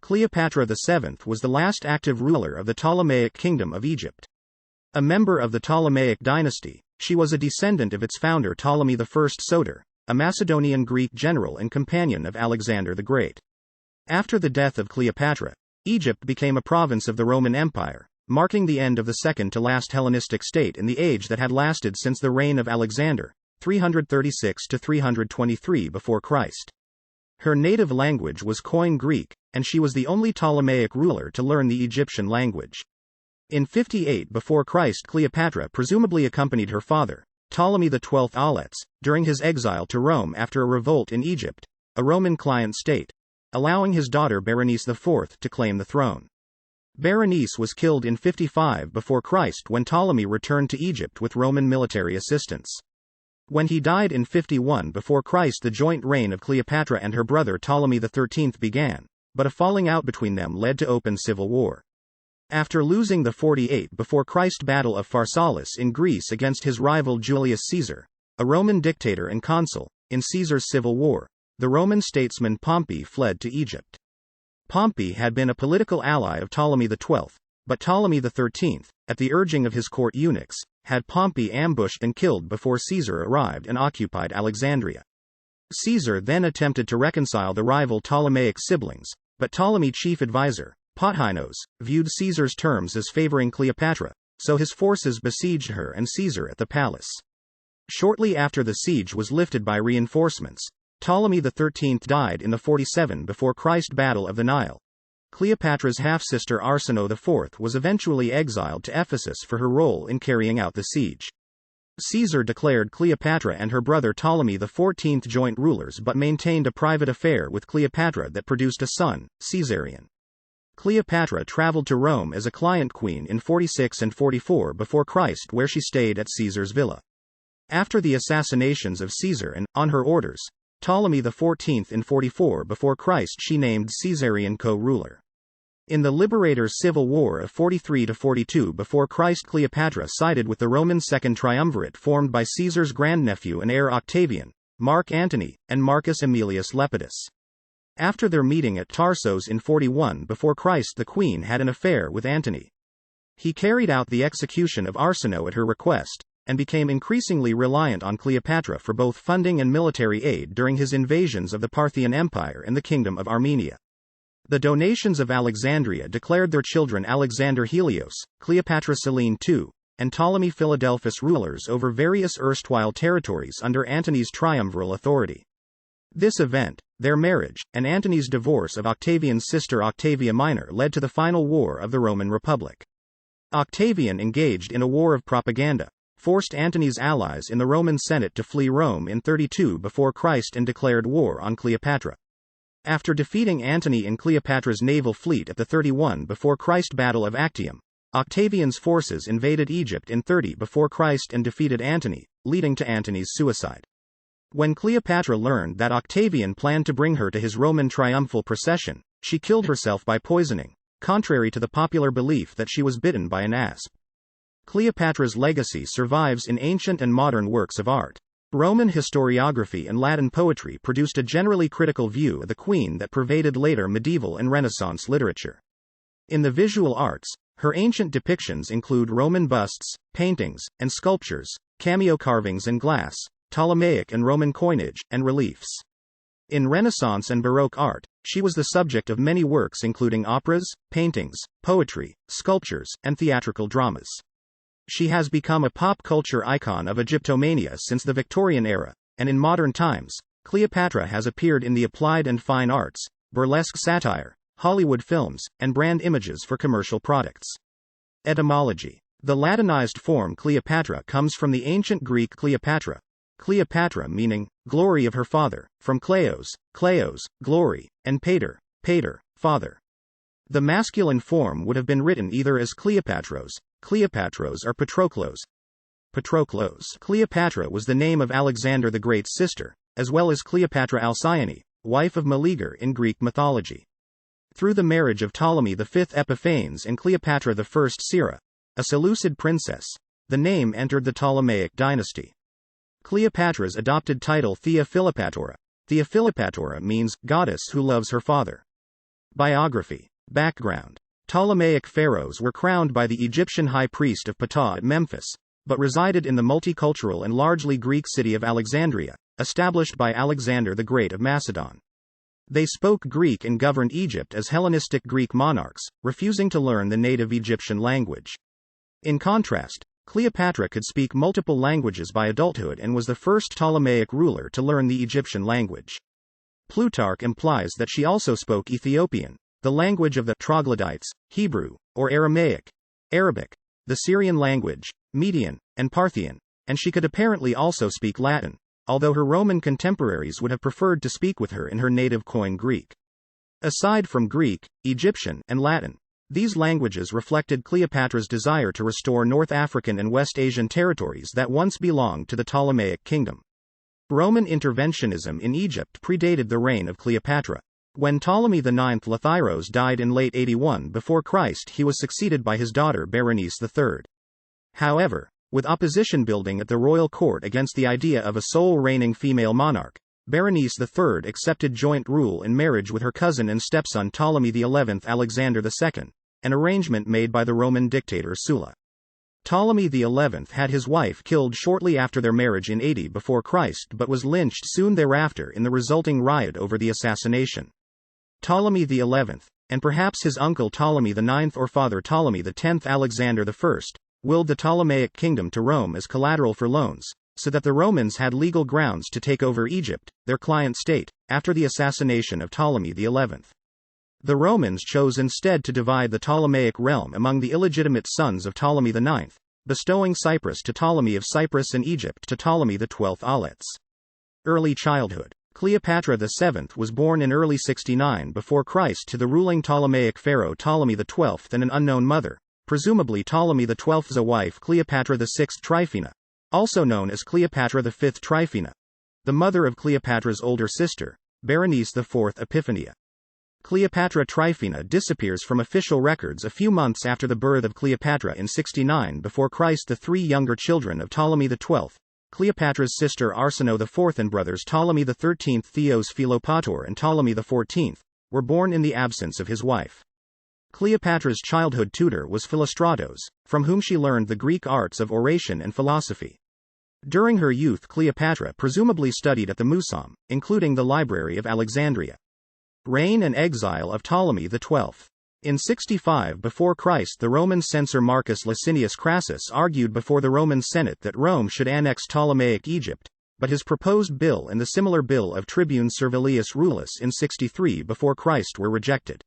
Cleopatra VII was the last active ruler of the Ptolemaic Kingdom of Egypt. A member of the Ptolemaic dynasty, she was a descendant of its founder Ptolemy I Soter, a Macedonian Greek general and companion of Alexander the Great. After the death of Cleopatra, Egypt became a province of the Roman Empire, marking the end of the second-to-last Hellenistic state in the age that had lasted since the reign of Alexander, 336 to 323 before Christ. Her native language was Koine Greek, and she was the only Ptolemaic ruler to learn the Egyptian language. In 58 before Christ, Cleopatra presumably accompanied her father, Ptolemy XII Auletes, during his exile to Rome after a revolt in Egypt, a Roman client state, allowing his daughter Berenice IV to claim the throne. Berenice was killed in 55 before Christ when Ptolemy returned to Egypt with Roman military assistance. When he died in 51 before Christ, the joint reign of Cleopatra and her brother Ptolemy XIII began, but a falling out between them led to open civil war. After losing the 48 before Christ Battle of Pharsalus in Greece against his rival Julius Caesar, a Roman dictator and consul, in Caesar's civil war, the Roman statesman Pompey fled to Egypt. Pompey had been a political ally of Ptolemy XII, but Ptolemy XIII, at the urging of his court eunuchs, had Pompey ambushed and killed before Caesar arrived and occupied Alexandria. Caesar then attempted to reconcile the rival Ptolemaic siblings, but Ptolemy's chief advisor, Pothinos, viewed Caesar's terms as favoring Cleopatra, so his forces besieged her and Caesar at the palace. Shortly after the siege was lifted by reinforcements, Ptolemy XIII died in the 47 before Christ Battle of the Nile. Cleopatra's half-sister Arsinoe IV was eventually exiled to Ephesus for her role in carrying out the siege. Caesar declared Cleopatra and her brother Ptolemy XIV joint rulers but maintained a private affair with Cleopatra that produced a son, Caesarion. Cleopatra traveled to Rome as a client queen in 46 and 44 before Christ, where she stayed at Caesar's villa. After the assassinations of Caesar and, on her orders, Ptolemy XIV in 44 before Christ, she named Caesarion co-ruler. In the Liberator's Civil War of 43 to 42 before Christ, Cleopatra sided with the Roman Second Triumvirate formed by Caesar's grandnephew and heir Octavian, Mark Antony, and Marcus Aemilius Lepidus. After their meeting at Tarsos in 41 before Christ, the queen had an affair with Antony. He carried out the execution of Arsinoe at her request, and became increasingly reliant on Cleopatra for both funding and military aid during his invasions of the Parthian Empire and the Kingdom of Armenia. The donations of Alexandria declared their children Alexander Helios, Cleopatra Selene II, and Ptolemy Philadelphus rulers over various erstwhile territories under Antony's triumviral authority. This event, their marriage, and Antony's divorce of Octavian's sister Octavia Minor led to the final war of the Roman Republic. Octavian engaged in a war of propaganda, forced Antony's allies in the Roman Senate to flee Rome in 32 before Christ and declared war on Cleopatra. After defeating Antony in Cleopatra's naval fleet at the 31 before Christ Battle of Actium, Octavian's forces invaded Egypt in 30 before Christ and defeated Antony, leading to Antony's suicide. When Cleopatra learned that Octavian planned to bring her to his Roman triumphal procession, she killed herself by poisoning, contrary to the popular belief that she was bitten by an asp. Cleopatra's legacy survives in ancient and modern works of art. Roman historiography and Latin poetry produced a generally critical view of the queen that pervaded later medieval and Renaissance literature. In the visual arts, her ancient depictions include Roman busts, paintings, and sculptures, cameo carvings and glass, Ptolemaic and Roman coinage, and reliefs. In Renaissance and Baroque art, she was the subject of many works including operas, paintings, poetry, sculptures, and theatrical dramas. She has become a pop culture icon of Egyptomania since the Victorian era, and in modern times, Cleopatra has appeared in the applied and fine arts, burlesque satire, Hollywood films, and brand images for commercial products. Etymology. The Latinized form Cleopatra comes from the ancient Greek Cleopatra, Cleopatra meaning, glory of her father, from kleos, glory, and pater, father. The masculine form would have been written either as Cleopatros, or Patroklos. Cleopatra was the name of Alexander the Great's sister, as well as Cleopatra Alcyone, wife of Meleager in Greek mythology. Through the marriage of Ptolemy V Epiphanes and Cleopatra I Syra, a Seleucid princess, the name entered the Ptolemaic dynasty. Cleopatra's adopted title Thea Philopatora means, goddess who loves her father. Biography. Background. Ptolemaic pharaohs were crowned by the Egyptian high priest of Ptah at Memphis, but resided in the multicultural and largely Greek city of Alexandria, established by Alexander the Great of Macedon. They spoke Greek and governed Egypt as Hellenistic Greek monarchs, refusing to learn the native Egyptian language. In contrast, Cleopatra could speak multiple languages by adulthood and was the first Ptolemaic ruler to learn the Egyptian language. Plutarch implies that she also spoke Ethiopian, the language of the troglodytes, Hebrew, or Aramaic, Arabic, the Syrian language, Median, and Parthian, and she could apparently also speak Latin, although her Roman contemporaries would have preferred to speak with her in her native Koine Greek. Aside from Greek, Egyptian, and Latin, these languages reflected Cleopatra's desire to restore North African and West Asian territories that once belonged to the Ptolemaic kingdom. Roman interventionism in Egypt predated the reign of Cleopatra. When Ptolemy IX Lathyrus died in late 81 before Christ, he was succeeded by his daughter Berenice III. However, with opposition building at the royal court against the idea of a sole reigning female monarch, Berenice III accepted joint rule in marriage with her cousin and stepson Ptolemy XI Alexander II, an arrangement made by the Roman dictator Sulla. Ptolemy XI had his wife killed shortly after their marriage in 80 before Christ but was lynched soon thereafter in the resulting riot over the assassination. Ptolemy XI, and perhaps his uncle Ptolemy IX or father Ptolemy X Alexander I, willed the Ptolemaic kingdom to Rome as collateral for loans, so that the Romans had legal grounds to take over Egypt, their client state, after the assassination of Ptolemy XI. The Romans chose instead to divide the Ptolemaic realm among the illegitimate sons of Ptolemy IX, bestowing Cyprus to Ptolemy of Cyprus and Egypt to Ptolemy XII Auletes. Early childhood. Cleopatra VII was born in early 69 before Christ to the ruling Ptolemaic pharaoh Ptolemy XII and an unknown mother, presumably Ptolemy XII's wife Cleopatra VI Tryphena, also known as Cleopatra V Tryphena, the mother of Cleopatra's older sister, Berenice IV Epiphania. Cleopatra Tryphena disappears from official records a few months after the birth of Cleopatra in 69 before Christ. The three younger children of Ptolemy XII, Cleopatra's sister Arsinoe IV and brothers Ptolemy XIII Theos Philopator and Ptolemy XIV, were born in the absence of his wife. Cleopatra's childhood tutor was Philostratos, from whom she learned the Greek arts of oration and philosophy. During her youth Cleopatra presumably studied at the Museum, including the Library of Alexandria. Reign and exile of Ptolemy XII. In 65 before Christ, the Roman censor Marcus Licinius Crassus argued before the Roman Senate that Rome should annex Ptolemaic Egypt, but his proposed bill and the similar bill of tribune Servilius Rullus in 63 before Christ were rejected.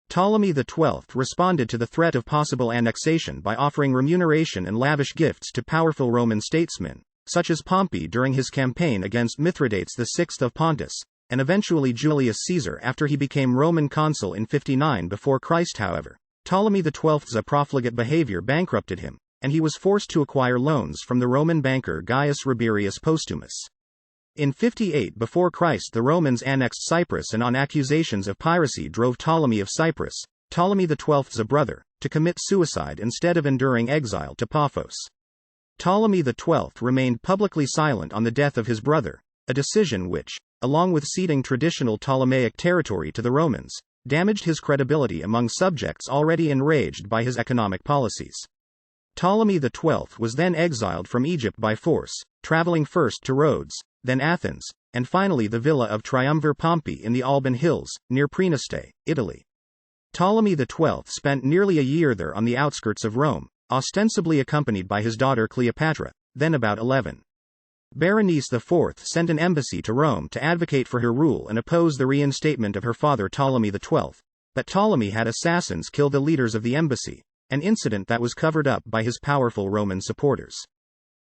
Ptolemy XII responded to the threat of possible annexation by offering remuneration and lavish gifts to powerful Roman statesmen, such as Pompey during his campaign against Mithridates VI of Pontus, and eventually Julius Caesar after he became Roman consul in 59 before Christ. However, Ptolemy XII's profligate behavior bankrupted him, and he was forced to acquire loans from the Roman banker Gaius Rabirius Postumus. In 58 before Christ, the Romans annexed Cyprus and on accusations of piracy drove Ptolemy of Cyprus, Ptolemy XII's brother, to commit suicide instead of enduring exile to Paphos. Ptolemy XII remained publicly silent on the death of his brother, a decision which, along with ceding traditional Ptolemaic territory to the Romans, damaged his credibility among subjects already enraged by his economic policies. Ptolemy XII was then exiled from Egypt by force, traveling first to Rhodes, then Athens, and finally the villa of Triumvir Pompey in the Alban Hills, near Praeneste, Italy. Ptolemy XII spent nearly a year there on the outskirts of Rome, ostensibly accompanied by his daughter Cleopatra, then about 11. Berenice IV sent an embassy to Rome to advocate for her rule and oppose the reinstatement of her father Ptolemy XII, but Ptolemy had assassins kill the leaders of the embassy, an incident that was covered up by his powerful Roman supporters.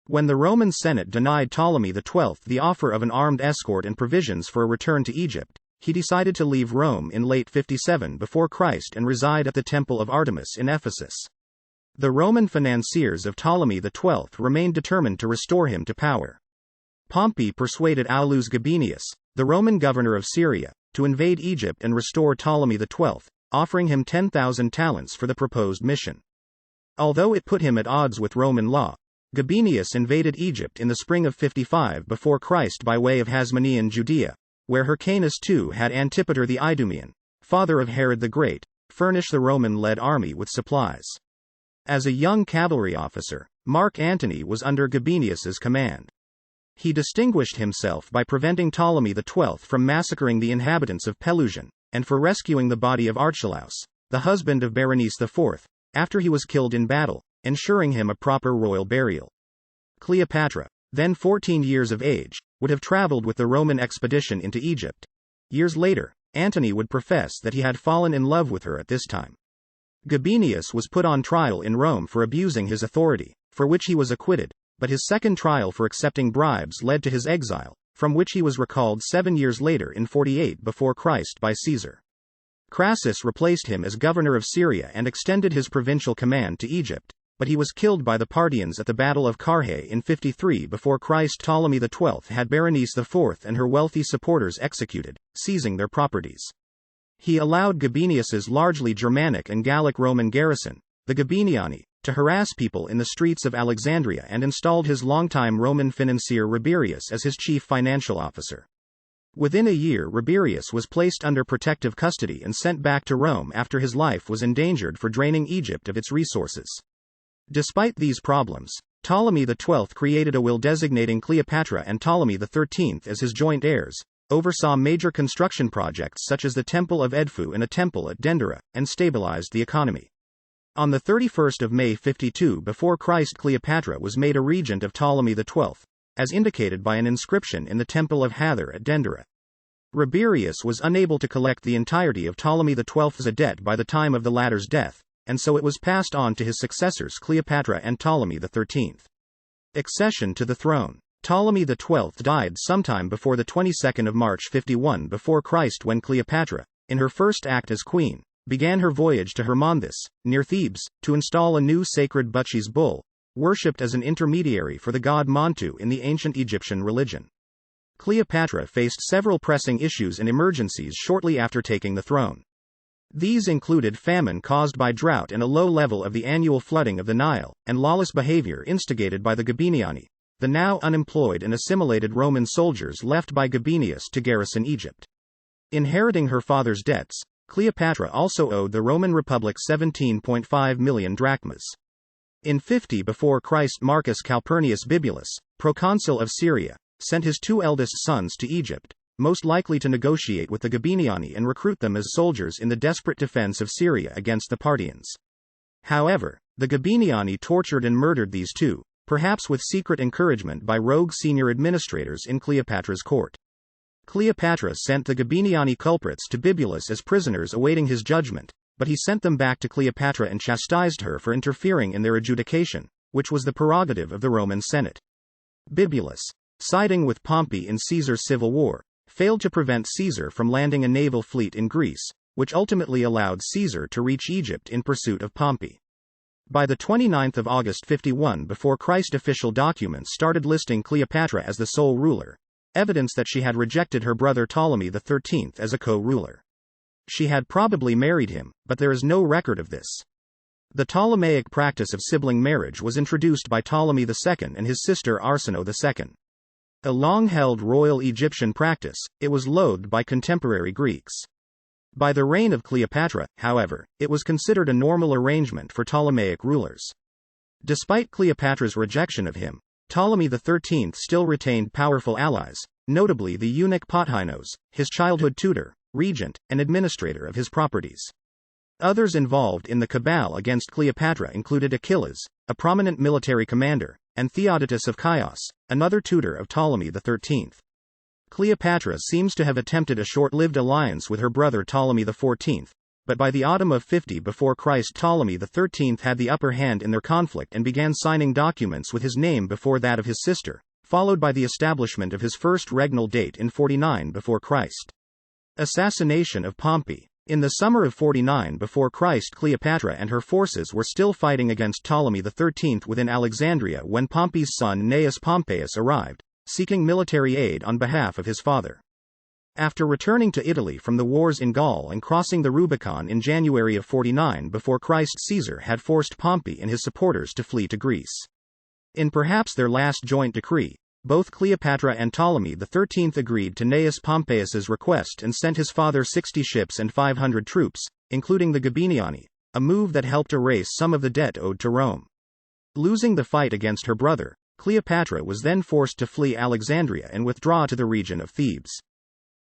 When the Roman Senate denied Ptolemy XII the offer of an armed escort and provisions for a return to Egypt, he decided to leave Rome in late 57 before Christ and reside at the Temple of Artemis in Ephesus. The Roman financiers of Ptolemy XII remained determined to restore him to power. Pompey persuaded Aulus Gabinius, the Roman governor of Syria, to invade Egypt and restore Ptolemy XII, offering him 10,000 talents for the proposed mission. Although it put him at odds with Roman law, Gabinius invaded Egypt in the spring of 55 before Christ by way of Hasmonean Judea, where Hyrcanus II had Antipater the Idumean, father of Herod the Great, furnish the Roman-led army with supplies. As a young cavalry officer, Mark Antony was under Gabinius's command. He distinguished himself by preventing Ptolemy XII from massacring the inhabitants of Pelusium, and for rescuing the body of Archelaus, the husband of Berenice IV, after he was killed in battle, ensuring him a proper royal burial. Cleopatra, then 14 years of age, would have traveled with the Roman expedition into Egypt. Years later, Antony would profess that he had fallen in love with her at this time. Gabinius was put on trial in Rome for abusing his authority, for which he was acquitted, but his second trial for accepting bribes led to his exile, from which he was recalled 7 years later in 48 before Christ by Caesar. Crassus replaced him as governor of Syria and extended his provincial command to Egypt, but he was killed by the Parthians at the Battle of Carrhae in 53 before Christ. Ptolemy XII had Berenice IV and her wealthy supporters executed, seizing their properties. He allowed Gabinius's largely Germanic and Gallic Roman garrison, the Gabiniani, to harass people in the streets of Alexandria and installed his longtime Roman financier Rabirius as his chief financial officer. Within a year, Rabirius was placed under protective custody and sent back to Rome after his life was endangered for draining Egypt of its resources. Despite these problems, Ptolemy XII created a will designating Cleopatra and Ptolemy XIII as his joint heirs, oversaw major construction projects such as the Temple of Edfu and a temple at Dendera, and stabilized the economy. On the 31st of May 52 before Christ, Cleopatra was made a regent of Ptolemy XII, as indicated by an inscription in the Temple of Hathor at Dendera. Rabirius was unable to collect the entirety of Ptolemy XII's debt by the time of the latter's death, and so it was passed on to his successors Cleopatra and Ptolemy XIII. Accession to the throne. Ptolemy XII died sometime before the 22nd of March 51 before Christ, when Cleopatra, in her first act as queen, began her voyage to Hermonthis, near Thebes, to install a new sacred Bacchus bull, worshipped as an intermediary for the god Montu in the ancient Egyptian religion. Cleopatra faced several pressing issues and emergencies shortly after taking the throne. These included famine caused by drought and a low level of the annual flooding of the Nile, and lawless behavior instigated by the Gabiniani, the now unemployed and assimilated Roman soldiers left by Gabinius to garrison Egypt. Inheriting her father's debts, Cleopatra also owed the Roman Republic 17.5 million drachmas. In 50 before Christ, Marcus Calpurnius Bibulus, proconsul of Syria, sent his 2 eldest sons to Egypt, most likely to negotiate with the Gabiniani and recruit them as soldiers in the desperate defense of Syria against the Parthians. However, the Gabiniani tortured and murdered these 2, perhaps with secret encouragement by rogue senior administrators in Cleopatra's court. Cleopatra sent the Gabiniani culprits to Bibulus as prisoners awaiting his judgment, but he sent them back to Cleopatra and chastised her for interfering in their adjudication, which was the prerogative of the Roman Senate. Bibulus, siding with Pompey in Caesar's civil war, failed to prevent Caesar from landing a naval fleet in Greece, which ultimately allowed Caesar to reach Egypt in pursuit of Pompey. By the 29th of August 51 before Christ, official documents started listing Cleopatra as the sole ruler, evidence that she had rejected her brother Ptolemy XIII as a co-ruler. She had probably married him, but there is no record of this. The Ptolemaic practice of sibling marriage was introduced by Ptolemy II and his sister Arsinoe II. A long-held royal Egyptian practice, it was loathed by contemporary Greeks. By the reign of Cleopatra, however, it was considered a normal arrangement for Ptolemaic rulers. Despite Cleopatra's rejection of him, Ptolemy XIII still retained powerful allies, notably the eunuch Pothinos, his childhood tutor, regent, and administrator of his properties. Others involved in the cabal against Cleopatra included Achilles, a prominent military commander, and Theodotus of Chios, another tutor of Ptolemy XIII. Cleopatra seems to have attempted a short-lived alliance with her brother Ptolemy XIV, but by the autumn of 50 before Christ, Ptolemy XIII had the upper hand in their conflict and began signing documents with his name before that of his sister, followed by the establishment of his first regnal date in 49 before Christ. Assassination of Pompey. In the summer of 49 before Christ, Cleopatra and her forces were still fighting against Ptolemy XIII within Alexandria when Pompey's son Gnaeus Pompeius arrived, seeking military aid on behalf of his father. After returning to Italy from the wars in Gaul and crossing the Rubicon in January of 49 before Christ, Caesar had forced Pompey and his supporters to flee to Greece. In perhaps their last joint decree, both Cleopatra and Ptolemy XIII agreed to Gnaeus Pompeius's request and sent his father 60 ships and 500 troops, including the Gabiniani, a move that helped erase some of the debt owed to Rome. Losing the fight against her brother, Cleopatra was then forced to flee Alexandria and withdraw to the region of Thebes.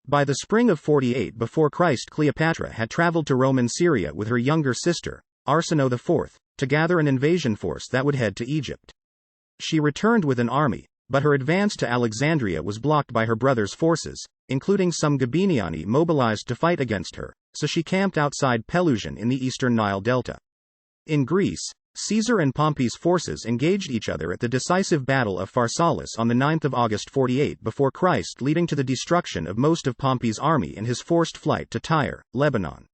By the spring of 48 before Christ, Cleopatra had traveled to Roman Syria with her younger sister, Arsinoe IV, to gather an invasion force that would head to Egypt. She returned with an army, but her advance to Alexandria was blocked by her brother's forces, including some Gabiniani mobilized to fight against her, so she camped outside Pelusium in the eastern Nile Delta. In Greece, Caesar and Pompey's forces engaged each other at the decisive Battle of Pharsalus on 9 August 48 before Christ, leading to the destruction of most of Pompey's army and his forced flight to Tyre, Lebanon.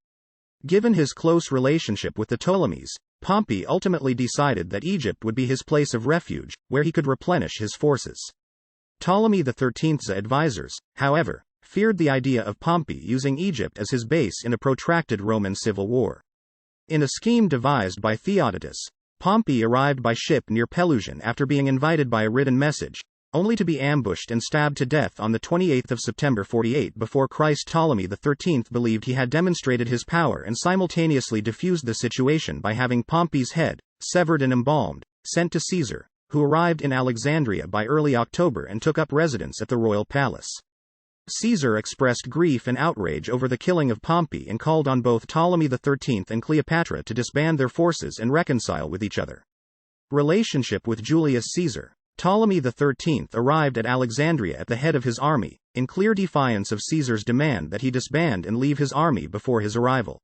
Given his close relationship with the Ptolemies, Pompey ultimately decided that Egypt would be his place of refuge, where he could replenish his forces. Ptolemy XIII's advisors, however, feared the idea of Pompey using Egypt as his base in a protracted Roman civil war. In a scheme devised by Theodotus, Pompey arrived by ship near Pelusium after being invited by a written message, only to be ambushed and stabbed to death on 28 September 48 before Christ. Ptolemy XIII believed he had demonstrated his power and simultaneously diffused the situation by having Pompey's head, severed and embalmed, sent to Caesar, who arrived in Alexandria by early October and took up residence at the royal palace. Caesar expressed grief and outrage over the killing of Pompey and called on both Ptolemy XIII and Cleopatra to disband their forces and reconcile with each other. Relationship with Julius Caesar. Ptolemy XIII arrived at Alexandria at the head of his army, in clear defiance of Caesar's demand that he disband and leave his army before his arrival.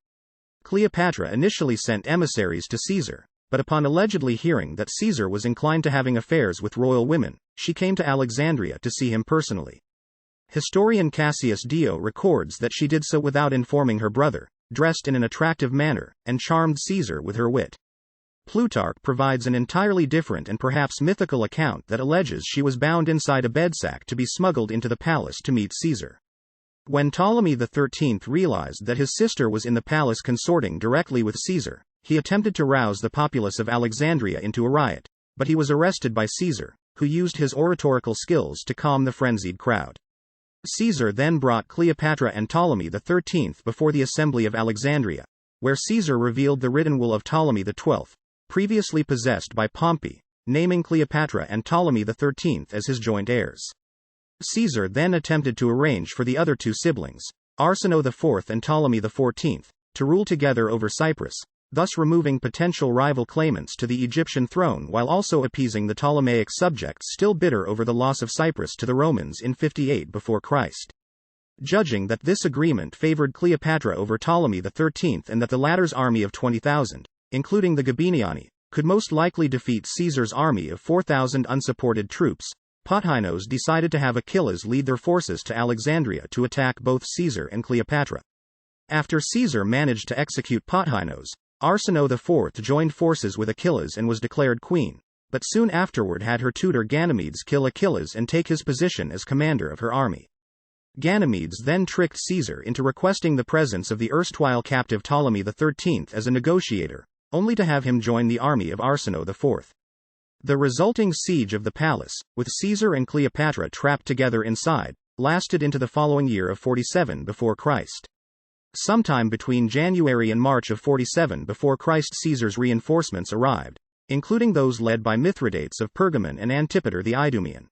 Cleopatra initially sent emissaries to Caesar, but upon allegedly hearing that Caesar was inclined to having affairs with royal women, she came to Alexandria to see him personally. Historian Cassius Dio records that she did so without informing her brother, dressed in an attractive manner, and charmed Caesar with her wit. Plutarch provides an entirely different and perhaps mythical account that alleges she was bound inside a bedsack to be smuggled into the palace to meet Caesar. When Ptolemy XIII realized that his sister was in the palace consorting directly with Caesar, he attempted to rouse the populace of Alexandria into a riot, but he was arrested by Caesar, who used his oratorical skills to calm the frenzied crowd. Caesar then brought Cleopatra and Ptolemy XIII before the Assembly of Alexandria, where Caesar revealed the written will of Ptolemy XII, previously possessed by Pompey, naming Cleopatra and Ptolemy XIII as his joint heirs. Caesar then attempted to arrange for the other two siblings, Arsinoe IV and Ptolemy XIV, to rule together over Cyprus, thus removing potential rival claimants to the Egyptian throne while also appeasing the Ptolemaic subjects still bitter over the loss of Cyprus to the Romans in 58 before Christ. Judging that this agreement favored Cleopatra over Ptolemy XIII and that the latter's army of 20,000, including the Gabiniani, could most likely defeat Caesar's army of 4,000 unsupported troops, Pothinos decided to have Achilles lead their forces to Alexandria to attack both Caesar and Cleopatra. After Caesar managed to execute Pothinos, Arsinoe IV joined forces with Achilles and was declared queen, but soon afterward had her tutor Ganymedes kill Achilles and take his position as commander of her army. Ganymedes then tricked Caesar into requesting the presence of the erstwhile captive Ptolemy XIII as a negotiator, only to have him join the army of Arsinoe IV. The resulting siege of the palace, with Caesar and Cleopatra trapped together inside, lasted into the following year of 47 before Christ. Sometime between January and March of 47 before Christ, Caesar's reinforcements arrived, including those led by Mithridates of Pergamon and Antipater the Idumean.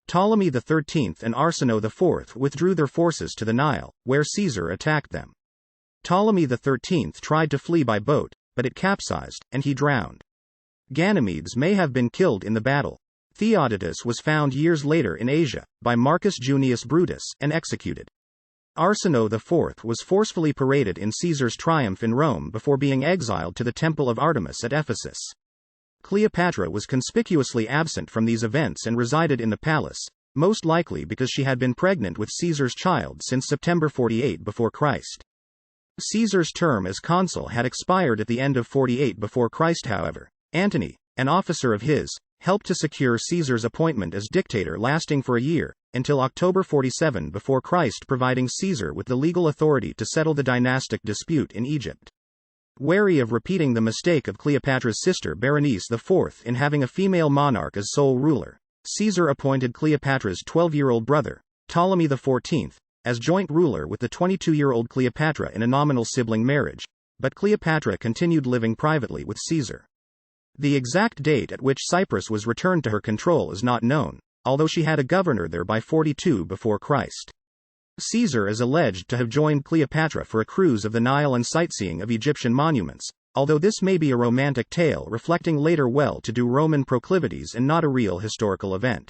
Ptolemy XIII and Arsinoe IV withdrew their forces to the Nile, where Caesar attacked them. Ptolemy XIII tried to flee by boat, but it capsized, and he drowned. Ganymedes may have been killed in the battle. Theodotus was found years later in Asia, by Marcus Junius Brutus, and executed. Arsinoe IV was forcefully paraded in Caesar's triumph in Rome before being exiled to the Temple of Artemis at Ephesus. Cleopatra was conspicuously absent from these events and resided in the palace, most likely because she had been pregnant with Caesar's child since September 48 before Christ. Caesar's term as consul had expired at the end of 48 before Christ. However, Antony, an officer of his, helped to secure Caesar's appointment as dictator, lasting for a year, until October 47 before Christ, providing Caesar with the legal authority to settle the dynastic dispute in Egypt. Wary of repeating the mistake of Cleopatra's sister Berenice IV in having a female monarch as sole ruler, Caesar appointed Cleopatra's 12-year-old brother, Ptolemy XIV, as joint ruler with the 22-year-old Cleopatra in a nominal sibling marriage, but Cleopatra continued living privately with Caesar. The exact date at which Cyprus was returned to her control is not known, although she had a governor there by 42 before Christ. Caesar is alleged to have joined Cleopatra for a cruise of the Nile and sightseeing of Egyptian monuments, although this may be a romantic tale reflecting later well-to-do Roman proclivities and not a real historical event.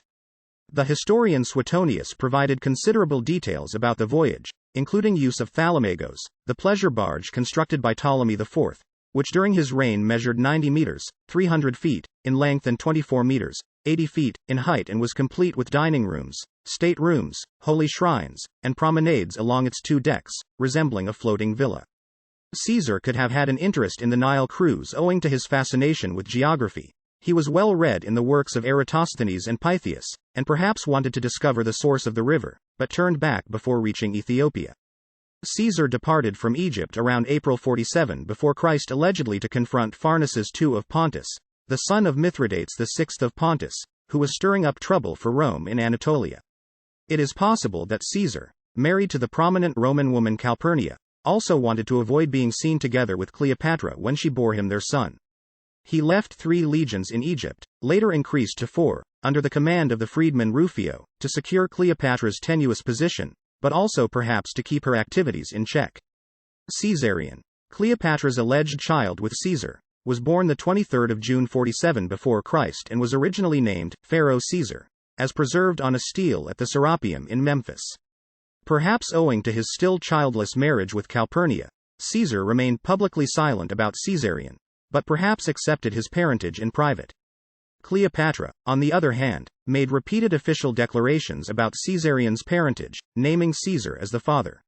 The historian Suetonius provided considerable details about the voyage, including use of thalamagos, the pleasure barge constructed by Ptolemy IV, which during his reign measured 90 meters, 300 feet, in length and 24 meters, 80 feet, in height, and was complete with dining rooms, state rooms, holy shrines, and promenades along its 2 decks, resembling a floating villa. Caesar could have had an interest in the Nile cruise owing to his fascination with geography. He was well read in the works of Eratosthenes and Pythias, and perhaps wanted to discover the source of the river, but turned back before reaching Ethiopia. Caesar departed from Egypt around April 47 before Christ allegedly to confront Pharnaces II of Pontus, the son of Mithridates VI of Pontus, who was stirring up trouble for Rome in Anatolia. It is possible that Caesar, married to the prominent Roman woman Calpurnia, also wanted to avoid being seen together with Cleopatra when she bore him their son. He left 3 legions in Egypt, later increased to 4, under the command of the freedman Rufio, to secure Cleopatra's tenuous position, but also perhaps to keep her activities in check. Caesarion, Cleopatra's alleged child with Caesar, was born the 23rd of June 47 before Christ and was originally named Pharaoh Caesar, as preserved on a stele at the Serapeum in Memphis. Perhaps owing to his still childless marriage with Calpurnia, Caesar remained publicly silent about Caesarion, but perhaps accepted his parentage in private. Cleopatra, on the other hand, made repeated official declarations about Caesarion's parentage, naming Caesar as the father.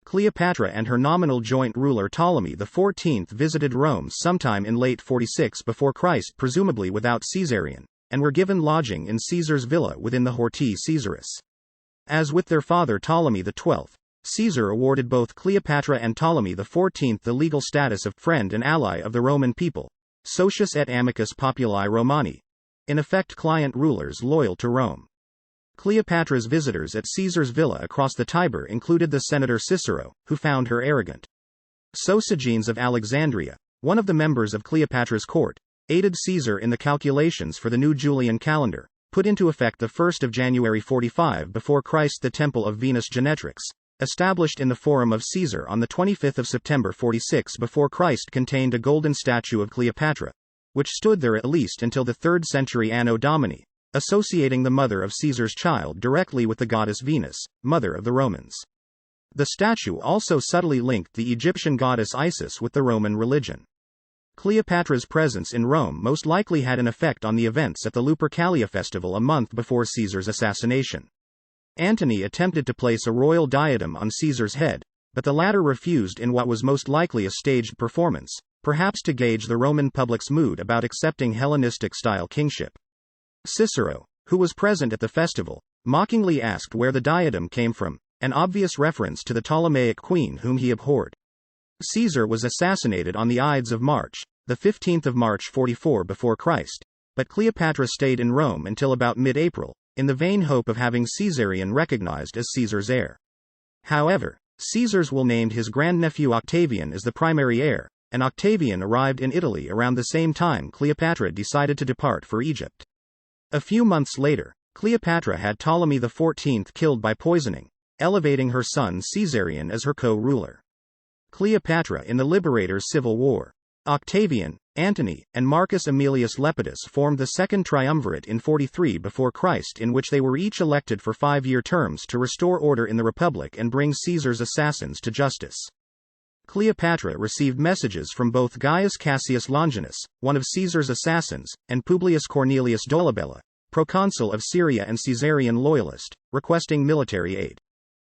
Cleopatra and her nominal joint ruler Ptolemy XIV visited Rome sometime in late 46 before Christ, presumably without Caesarion, and were given lodging in Caesar's villa within the Horti Caesaris. As with their father Ptolemy XII, Caesar awarded both Cleopatra and Ptolemy XIV the legal status of friend and ally of the Roman people, socius et amicus populi Romani, in effect client rulers loyal to Rome. Cleopatra's visitors at Caesar's villa across the Tiber included the senator Cicero, who found her arrogant. Sosigenes of Alexandria, one of the members of Cleopatra's court, aided Caesar in the calculations for the new Julian calendar, put into effect the 1st of January 45 before Christ. The temple of Venus Genetrix, established in the Forum of Caesar on the 25th of September 46 before Christ, contained a golden statue of Cleopatra, which stood there at least until the 3rd century Anno Domini, associating the mother of Caesar's child directly with the goddess Venus, mother of the Romans. The statue also subtly linked the Egyptian goddess Isis with the Roman religion. Cleopatra's presence in Rome most likely had an effect on the events at the Lupercalia festival a month before Caesar's assassination. Antony attempted to place a royal diadem on Caesar's head, but the latter refused in what was most likely a staged performance, perhaps to gauge the Roman public's mood about accepting Hellenistic-style kingship. Cicero, who was present at the festival, mockingly asked where the diadem came from, an obvious reference to the Ptolemaic queen whom he abhorred. Caesar was assassinated on the Ides of March, the 15th of March 44 before Christ, but Cleopatra stayed in Rome until about mid-April, in the vain hope of having Caesarion recognized as Caesar's heir. However, Caesar's will named his grandnephew Octavian as the primary heir, and Octavian arrived in Italy around the same time Cleopatra decided to depart for Egypt. A few months later, Cleopatra had Ptolemy XIV killed by poisoning, elevating her son Caesarion as her co-ruler. Cleopatra in the Liberator's Civil War. Octavian, Antony, and Marcus Aemilius Lepidus formed the Second Triumvirate in 43 before Christ, in which they were each elected for 5-year terms to restore order in the Republic and bring Caesar's assassins to justice. Cleopatra received messages from both Gaius Cassius Longinus, one of Caesar's assassins, and Publius Cornelius Dolabella, proconsul of Syria and Caesarian loyalist, requesting military aid.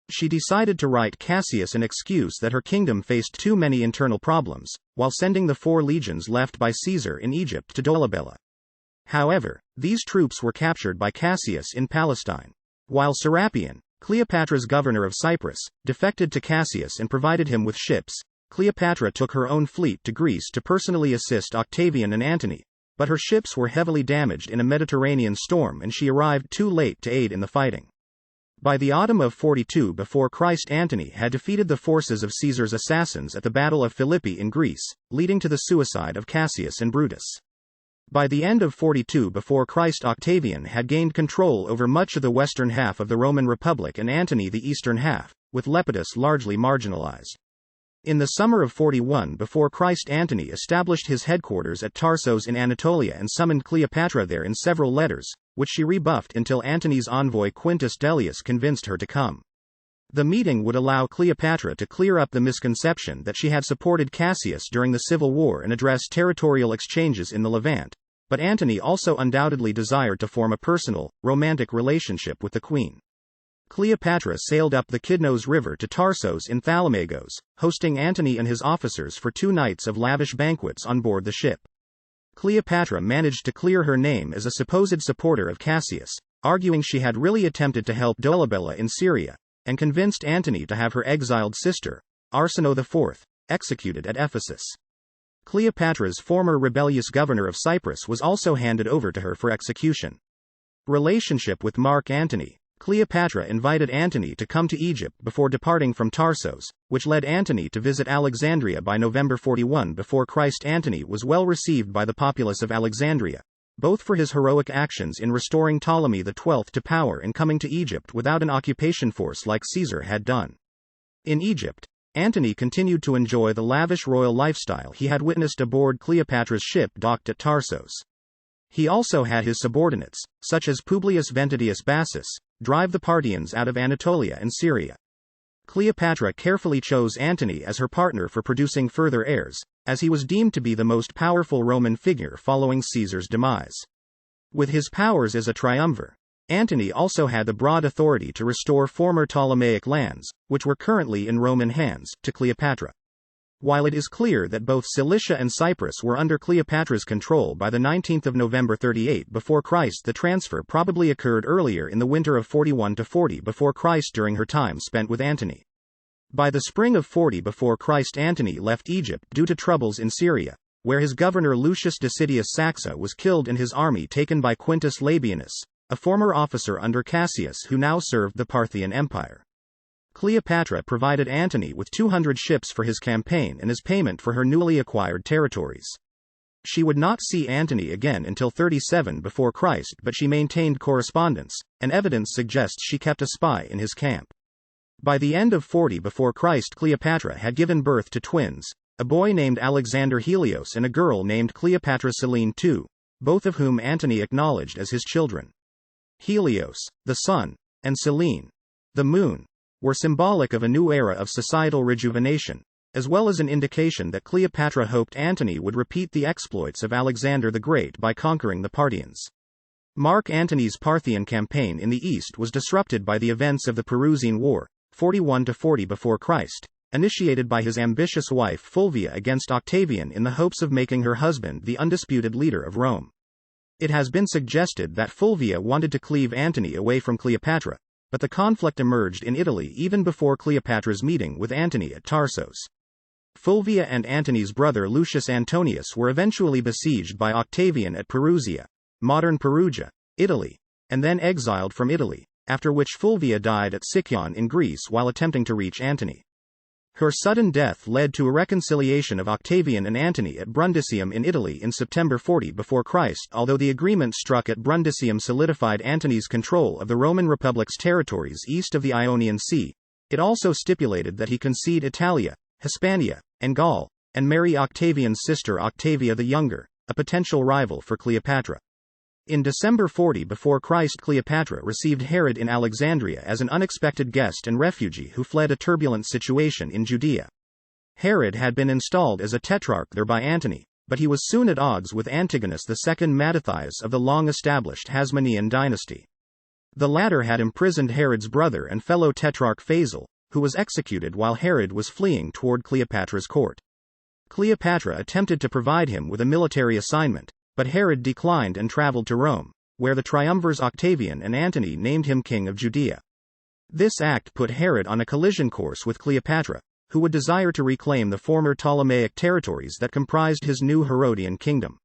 She decided to write Cassius an excuse that her kingdom faced too many internal problems, while sending the 4 legions left by Caesar in Egypt to Dolabella. However, these troops were captured by Cassius in Palestine. While Serapion, Cleopatra's governor of Cyprus, defected to Cassius and provided him with ships, Cleopatra took her own fleet to Greece to personally assist Octavian and Antony, but her ships were heavily damaged in a Mediterranean storm and she arrived too late to aid in the fighting. By the autumn of 42 before Christ, Antony had defeated the forces of Caesar's assassins at the Battle of Philippi in Greece, leading to the suicide of Cassius and Brutus. By the end of 42 before Christ, Octavian had gained control over much of the western half of the Roman Republic and Antony the eastern half, with Lepidus largely marginalized. In the summer of 41 before Christ, Antony established his headquarters at Tarsos in Anatolia and summoned Cleopatra there in several letters, which she rebuffed until Antony's envoy Quintus Dellius convinced her to come. The meeting would allow Cleopatra to clear up the misconception that she had supported Cassius during the civil war and address territorial exchanges in the Levant, but Antony also undoubtedly desired to form a personal, romantic relationship with the queen. Cleopatra sailed up the Kidnos River to Tarsos in Thalamagos, hosting Antony and his officers for 2 nights of lavish banquets on board the ship. Cleopatra managed to clear her name as a supposed supporter of Cassius, arguing she had really attempted to help Dolabella in Syria, and convinced Antony to have her exiled sister, Arsinoe IV, executed at Ephesus. Cleopatra's former rebellious governor of Cyprus was also handed over to her for execution. Relationship with Mark Antony. Cleopatra invited Antony to come to Egypt before departing from Tarsos, which led Antony to visit Alexandria by November 41 before Christ. Antony was well received by the populace of Alexandria, both for his heroic actions in restoring Ptolemy XII to power and coming to Egypt without an occupation force like Caesar had done. In Egypt, Antony continued to enjoy the lavish royal lifestyle he had witnessed aboard Cleopatra's ship docked at Tarsos. He also had his subordinates, such as Publius Ventidius Bassus, drive the Parthians out of Anatolia and Syria. Cleopatra carefully chose Antony as her partner for producing further heirs, as he was deemed to be the most powerful Roman figure following Caesar's demise. With his powers as a triumvir, Antony also had the broad authority to restore former Ptolemaic lands, which were currently in Roman hands, to Cleopatra. While it is clear that both Cilicia and Cyprus were under Cleopatra's control by the 19th of November 38 before Christ, the transfer probably occurred earlier in the winter of 41 to 40 before Christ during her time spent with Antony. By the spring of 40 before Christ, Antony left Egypt due to troubles in Syria, where his governor Lucius Decidius Saxa was killed and his army taken by Quintus Labienus, a former officer under Cassius who now served the Parthian Empire. Cleopatra provided Antony with 200 ships for his campaign and as payment for her newly acquired territories. She would not see Antony again until 37 before Christ, but she maintained correspondence, and evidence suggests she kept a spy in his camp. By the end of 40 before Christ, Cleopatra had given birth to twins, a boy named Alexander Helios and a girl named Cleopatra Selene II, both of whom Antony acknowledged as his children. Helios, the sun, and Selene, the moon, were symbolic of a new era of societal rejuvenation, as well as an indication that Cleopatra hoped Antony would repeat the exploits of Alexander the Great by conquering the Parthians. Mark Antony's Parthian campaign in the east was disrupted by the events of the Perusian War, 41 to 40 before Christ, initiated by his ambitious wife Fulvia against Octavian in the hopes of making her husband the undisputed leader of Rome. It has been suggested that Fulvia wanted to cleave Antony away from Cleopatra, but the conflict emerged in Italy even before Cleopatra's meeting with Antony at Tarsos. Fulvia and Antony's brother Lucius Antonius were eventually besieged by Octavian at Perusia, modern Perugia, Italy, and then exiled from Italy, after which Fulvia died at Sicyon in Greece while attempting to reach Antony. Her sudden death led to a reconciliation of Octavian and Antony at Brundisium in Italy in September 40 before Christ. Although the agreement struck at Brundisium solidified Antony's control of the Roman Republic's territories east of the Ionian Sea, it also stipulated that he concede Italia, Hispania, and Gaul, and marry Octavian's sister Octavia the Younger, a potential rival for Cleopatra. In December 40 before Christ, Cleopatra received Herod in Alexandria as an unexpected guest and refugee who fled a turbulent situation in Judea. Herod had been installed as a tetrarch there by Antony, but he was soon at odds with Antigonus II Mattathias of the long-established Hasmonean dynasty. The latter had imprisoned Herod's brother and fellow tetrarch Phasael, who was executed while Herod was fleeing toward Cleopatra's court. Cleopatra attempted to provide him with a military assignment, but Herod declined and traveled to Rome, where the triumvirs Octavian and Antony named him king of Judea. This act put Herod on a collision course with Cleopatra, who would desire to reclaim the former Ptolemaic territories that comprised his new Herodian kingdom.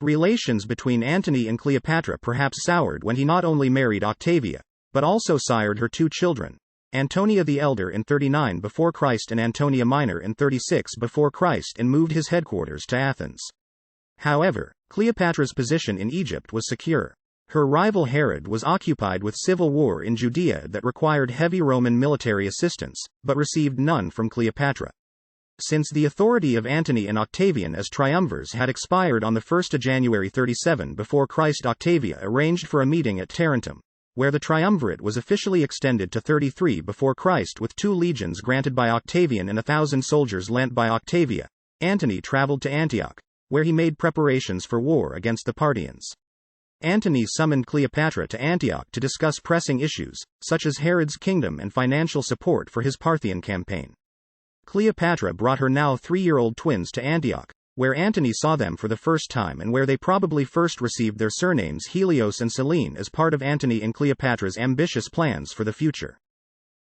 Relations between Antony and Cleopatra perhaps soured when he not only married Octavia, but also sired her two children, Antonia the Elder in 39 before Christ and Antonia Minor in 36 before Christ, and moved his headquarters to Athens. However, Cleopatra's position in Egypt was secure. Her rival Herod was occupied with civil war in Judea that required heavy Roman military assistance, but received none from Cleopatra. Since the authority of Antony and Octavian as triumvirs had expired on 1 January 37 before Christ, Octavia arranged for a meeting at Tarentum, where the triumvirate was officially extended to 33 before Christ, with 2 legions granted by Octavian and 1,000 soldiers lent by Octavia. Antony traveled to Antioch, where he made preparations for war against the Parthians. Antony summoned Cleopatra to Antioch to discuss pressing issues, such as Herod's kingdom and financial support for his Parthian campaign. Cleopatra brought her now 3-year-old twins to Antioch, where Antony saw them for the first time and where they probably first received their surnames Helios and Selene as part of Antony and Cleopatra's ambitious plans for the future.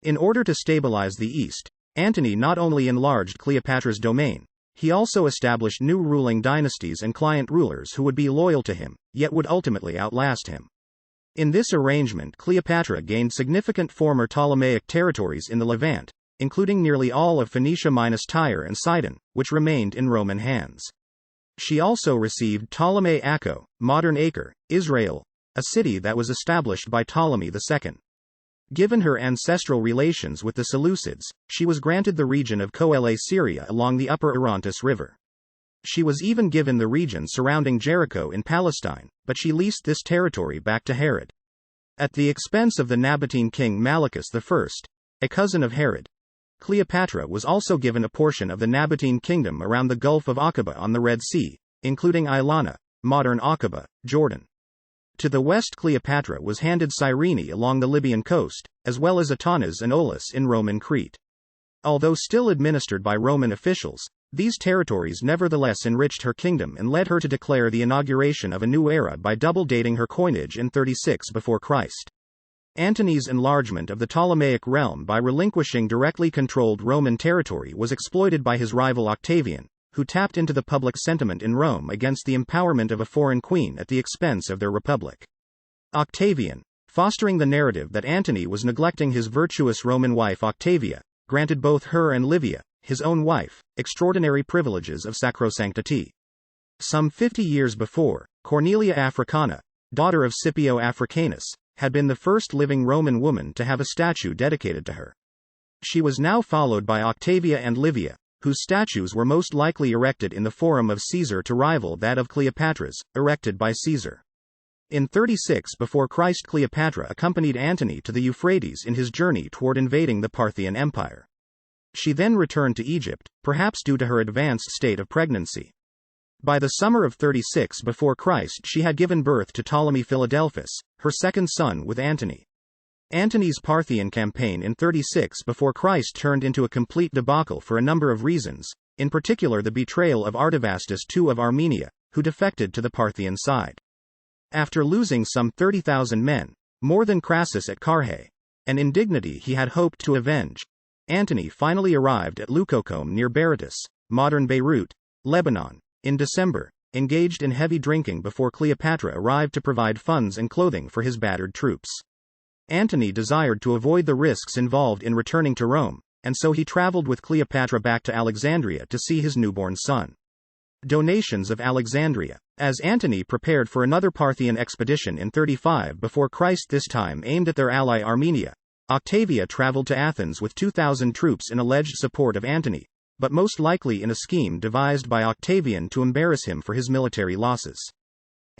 In order to stabilize the East, Antony not only enlarged Cleopatra's domain, he also established new ruling dynasties and client rulers who would be loyal to him, yet would ultimately outlast him. In this arrangement, Cleopatra gained significant former Ptolemaic territories in the Levant, including nearly all of Phoenicia minus Tyre and Sidon, which remained in Roman hands. She also received Ptolemy Acco, modern Acre, Israel, a city that was established by Ptolemy II. Given her ancestral relations with the Seleucids, she was granted the region of Coele Syria along the upper Orontes River. She was even given the region surrounding Jericho in Palestine, but she leased this territory back to Herod. At the expense of the Nabatean king Malichus I, a cousin of Herod, Cleopatra was also given a portion of the Nabatean kingdom around the Gulf of Aqaba on the Red Sea, including Ilana, modern Aqaba, Jordan. To the west, Cleopatra was handed Cyrene along the Libyan coast, as well as Atanas and Aulis in Roman Crete. Although still administered by Roman officials, these territories nevertheless enriched her kingdom and led her to declare the inauguration of a new era by double dating her coinage in 36 before Christ. Antony's enlargement of the Ptolemaic realm by relinquishing directly controlled Roman territory was exploited by his rival Octavian, who tapped into the public sentiment in Rome against the empowerment of a foreign queen at the expense of their republic. Octavian, fostering the narrative that Antony was neglecting his virtuous Roman wife Octavia, granted both her and Livia, his own wife, extraordinary privileges of sacrosanctity. Some 50 years before, Cornelia Africana, daughter of Scipio Africanus, had been the first living Roman woman to have a statue dedicated to her. She was now followed by Octavia and Livia, whose statues were most likely erected in the Forum of Caesar to rival that of Cleopatra's, erected by Caesar. In 36 before Christ, Cleopatra accompanied Antony to the Euphrates in his journey toward invading the Parthian Empire. She then returned to Egypt, perhaps due to her advanced state of pregnancy. By the summer of 36 before Christ, she had given birth to Ptolemy Philadelphus, her second son with Antony. Antony's Parthian campaign in 36 before Christ turned into a complete debacle for a number of reasons, in particular the betrayal of Artavastus II of Armenia, who defected to the Parthian side. After losing some 30,000 men, more than Crassus at Carrhae, an indignity he had hoped to avenge, Antony finally arrived at Leucocome near Berytus, modern Beirut, Lebanon, in December, engaged in heavy drinking before Cleopatra arrived to provide funds and clothing for his battered troops. Antony desired to avoid the risks involved in returning to Rome, and so he traveled with Cleopatra back to Alexandria to see his newborn son. Donations of Alexandria. As Antony prepared for another Parthian expedition in 35 before Christ, this time aimed at their ally Armenia, Octavia traveled to Athens with 2,000 troops in alleged support of Antony, but most likely in a scheme devised by Octavian to embarrass him for his military losses.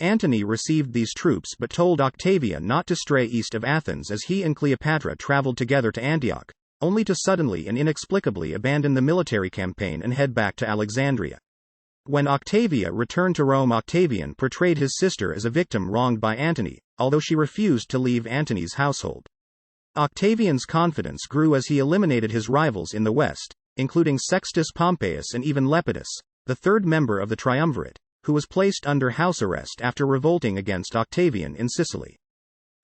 Antony received these troops but told Octavia not to stray east of Athens as he and Cleopatra traveled together to Antioch, only to suddenly and inexplicably abandon the military campaign and head back to Alexandria. When Octavia returned to Rome, Octavian portrayed his sister as a victim wronged by Antony, although she refused to leave Antony's household. Octavian's confidence grew as he eliminated his rivals in the west, including Sextus Pompeius and even Lepidus, the third member of the triumvirate, who was placed under house arrest after revolting against Octavian in Sicily.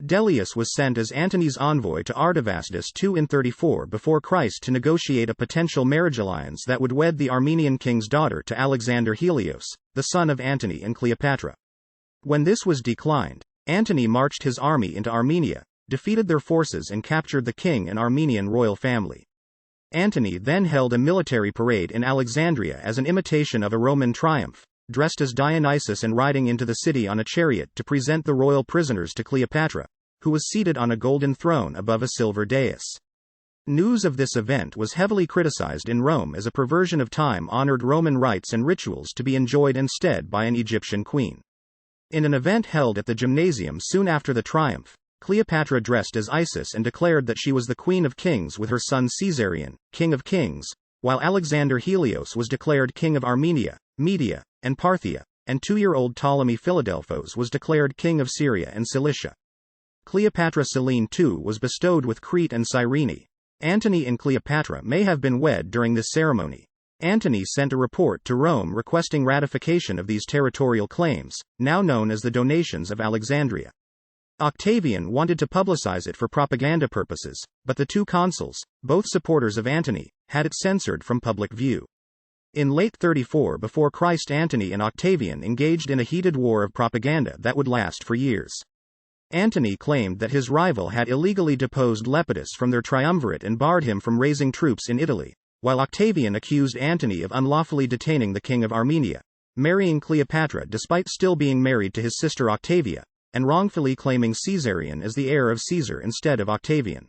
Dellius was sent as Antony's envoy to Artavastus II in 34 before Christ to negotiate a potential marriage alliance that would wed the Armenian king's daughter to Alexander Helios, the son of Antony and Cleopatra. When this was declined, Antony marched his army into Armenia, defeated their forces and captured the king and Armenian royal family. Antony then held a military parade in Alexandria as an imitation of a Roman triumph, dressed as Dionysus and riding into the city on a chariot to present the royal prisoners to Cleopatra, who was seated on a golden throne above a silver dais. News of this event was heavily criticized in Rome as a perversion of time-honored Roman rites and rituals to be enjoyed instead by an Egyptian queen. In an event held at the Gymnasium soon after the triumph, Cleopatra dressed as Isis and declared that she was the Queen of Kings with her son Caesarion, King of Kings, while Alexander Helios was declared King of Armenia, Media, and Parthia, and 2-year-old Ptolemy Philadelphos was declared King of Syria and Cilicia. Cleopatra Selene too was bestowed with Crete and Cyrene. Antony and Cleopatra may have been wed during this ceremony. Antony sent a report to Rome requesting ratification of these territorial claims, now known as the Donations of Alexandria. Octavian wanted to publicize it for propaganda purposes, but the two consuls, both supporters of Antony, had it censored from public view. In late 34 before Christ, Antony and Octavian engaged in a heated war of propaganda that would last for years. Antony claimed that his rival had illegally deposed Lepidus from their triumvirate and barred him from raising troops in Italy, while Octavian accused Antony of unlawfully detaining the king of Armenia, marrying Cleopatra despite still being married to his sister Octavia, and wrongfully claiming Caesarion as the heir of Caesar instead of Octavian.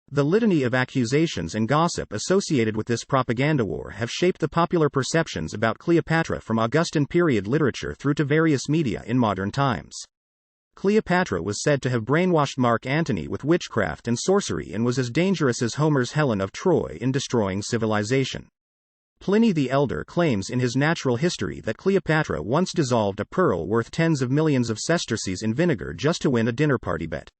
The litany of accusations and gossip associated with this propaganda war have shaped the popular perceptions about Cleopatra from Augustan period literature through to various media in modern times. Cleopatra was said to have brainwashed Mark Antony with witchcraft and sorcery and was as dangerous as Homer's Helen of Troy in destroying civilization. Pliny the Elder claims in his Natural History that Cleopatra once dissolved a pearl worth tens of millions of sesterces in vinegar just to win a dinner party bet.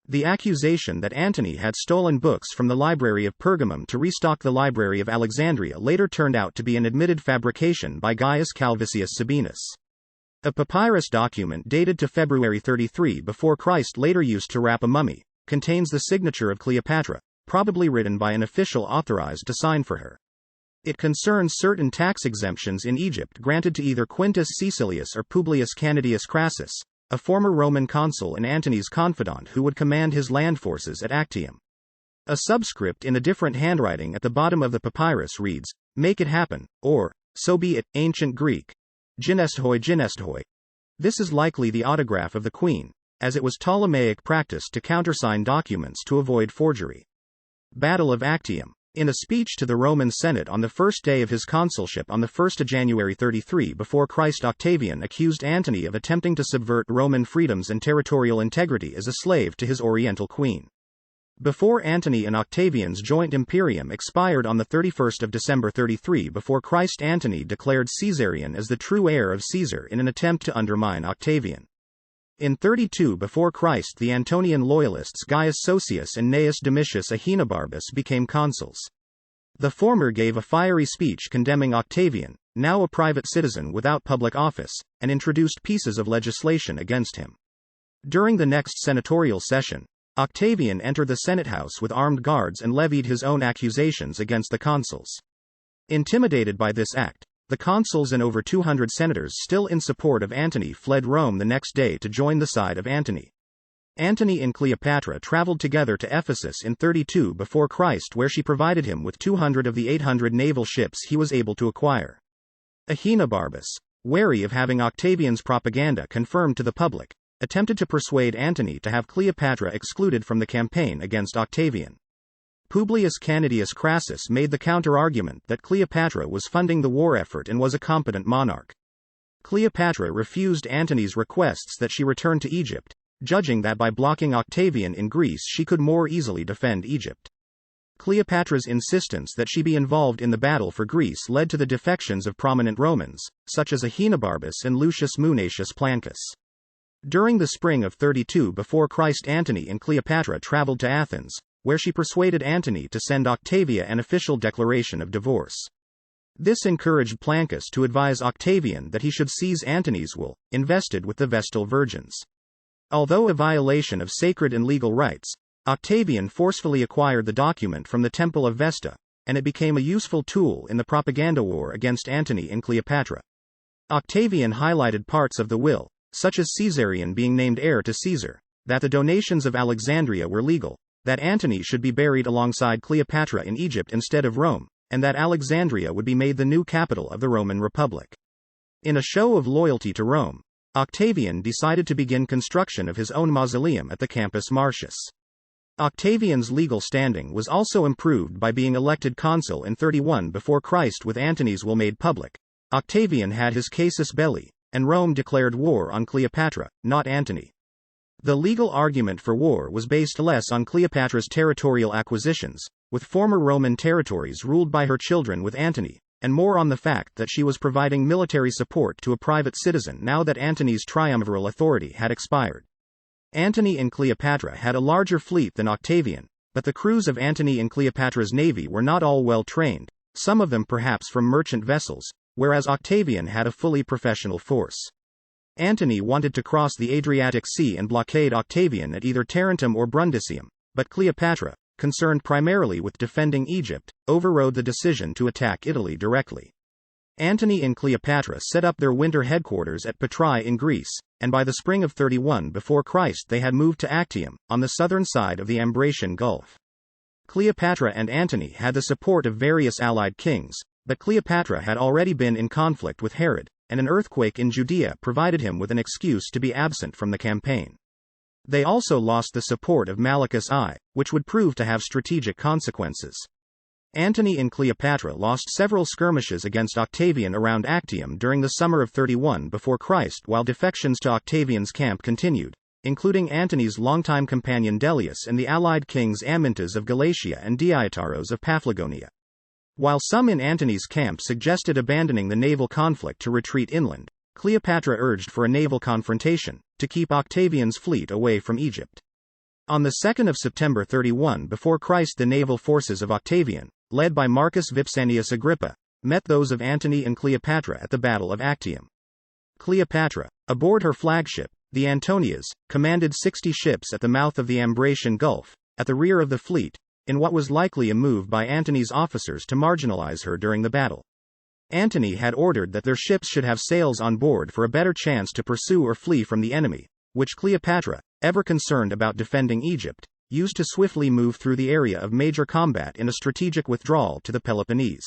The accusation that Antony had stolen books from the Library of Pergamum to restock the Library of Alexandria later turned out to be an admitted fabrication by Gaius Calvisius Sabinus. A papyrus document dated to February 33 before Christ, later used to wrap a mummy, contains the signature of Cleopatra, probably written by an official authorized to sign for her. It concerns certain tax exemptions in Egypt granted to either Quintus Caecilius or Publius Canidius Crassus, a former Roman consul and Antony's confidant who would command his land forces at Actium. A subscript in a different handwriting at the bottom of the papyrus reads, "Make it happen," or, "So be it," ancient Greek. Ginestoi ginestoi. This is likely the autograph of the queen, as it was Ptolemaic practice to countersign documents to avoid forgery. Battle of Actium. In a speech to the Roman Senate on the first day of his consulship on the 1st of January 33 before Christ, Octavian accused Antony of attempting to subvert Roman freedoms and territorial integrity as a slave to his oriental queen. Before Antony and Octavian's joint imperium expired on the 31st of December 33 before Christ, Antony declared Caesarion as the true heir of Caesar in an attempt to undermine Octavian. In 32 before Christ, the Antonian loyalists Gaius Sosius and Gnaeus Domitius Ahenobarbus became consuls. The former gave a fiery speech condemning Octavian, now a private citizen without public office, and introduced pieces of legislation against him. During the next senatorial session, Octavian entered the Senate House with armed guards and levied his own accusations against the consuls. Intimidated by this act, the consuls and over 200 senators still in support of Antony fled Rome the next day to join the side of Antony. Antony and Cleopatra traveled together to Ephesus in 32 before Christ, where she provided him with 200 of the 800 naval ships he was able to acquire. Ahenobarbus, wary of having Octavian's propaganda confirmed to the public, attempted to persuade Antony to have Cleopatra excluded from the campaign against Octavian. Publius Canidius Crassus made the counter-argument that Cleopatra was funding the war effort and was a competent monarch. Cleopatra refused Antony's requests that she return to Egypt, judging that by blocking Octavian in Greece she could more easily defend Egypt. Cleopatra's insistence that she be involved in the battle for Greece led to the defections of prominent Romans, such as Ahenobarbus and Lucius Munatius Plancus. During the spring of 32 before Christ, Antony and Cleopatra traveled to Athens, where she persuaded Antony to send Octavia an official declaration of divorce. This encouraged Plancus to advise Octavian that he should seize Antony's will, invested with the Vestal Virgins. Although a violation of sacred and legal rights, Octavian forcefully acquired the document from the Temple of Vesta, and it became a useful tool in the propaganda war against Antony and Cleopatra. Octavian highlighted parts of the will, such as Caesarion being named heir to Caesar, that the donations of Alexandria were legal, that Antony should be buried alongside Cleopatra in Egypt instead of Rome, and that Alexandria would be made the new capital of the Roman Republic. In a show of loyalty to Rome, Octavian decided to begin construction of his own mausoleum at the Campus Martius. Octavian's legal standing was also improved by being elected consul in 31 before Christ with Antony's will made public. Octavian had his casus belli, and Rome declared war on Cleopatra, not Antony. The legal argument for war was based less on Cleopatra's territorial acquisitions, with former Roman territories ruled by her children with Antony, and more on the fact that she was providing military support to a private citizen now that Antony's triumviral authority had expired. Antony and Cleopatra had a larger fleet than Octavian, but the crews of Antony and Cleopatra's navy were not all well trained, some of them perhaps from merchant vessels, whereas Octavian had a fully professional force. Antony wanted to cross the Adriatic Sea and blockade Octavian at either Tarentum or Brundisium, but Cleopatra, concerned primarily with defending Egypt, overrode the decision to attack Italy directly. Antony and Cleopatra set up their winter headquarters at Patrae in Greece, and by the spring of 31 before Christ they had moved to Actium, on the southern side of the Ambracian Gulf. Cleopatra and Antony had the support of various allied kings, but Cleopatra had already been in conflict with Herod, and an earthquake in Judea provided him with an excuse to be absent from the campaign. They also lost the support of Malichus I, which would prove to have strategic consequences. Antony and Cleopatra lost several skirmishes against Octavian around Actium during the summer of 31 before Christ, while defections to Octavian's camp continued, including Antony's longtime companion Dellius and the allied kings Amyntas of Galatia and Deietaros of Paphlagonia. While some in Antony's camp suggested abandoning the naval conflict to retreat inland, Cleopatra urged for a naval confrontation, to keep Octavian's fleet away from Egypt. On the 2nd of September 31 before Christ, the naval forces of Octavian, led by Marcus Vipsanius Agrippa, met those of Antony and Cleopatra at the Battle of Actium. Cleopatra, aboard her flagship, the Antonias, commanded 60 ships at the mouth of the Ambracian Gulf, at the rear of the fleet, in what was likely a move by Antony's officers to marginalize her during the battle. Antony had ordered that their ships should have sails on board for a better chance to pursue or flee from the enemy, which Cleopatra, ever concerned about defending Egypt, used to swiftly move through the area of major combat in a strategic withdrawal to the Peloponnese.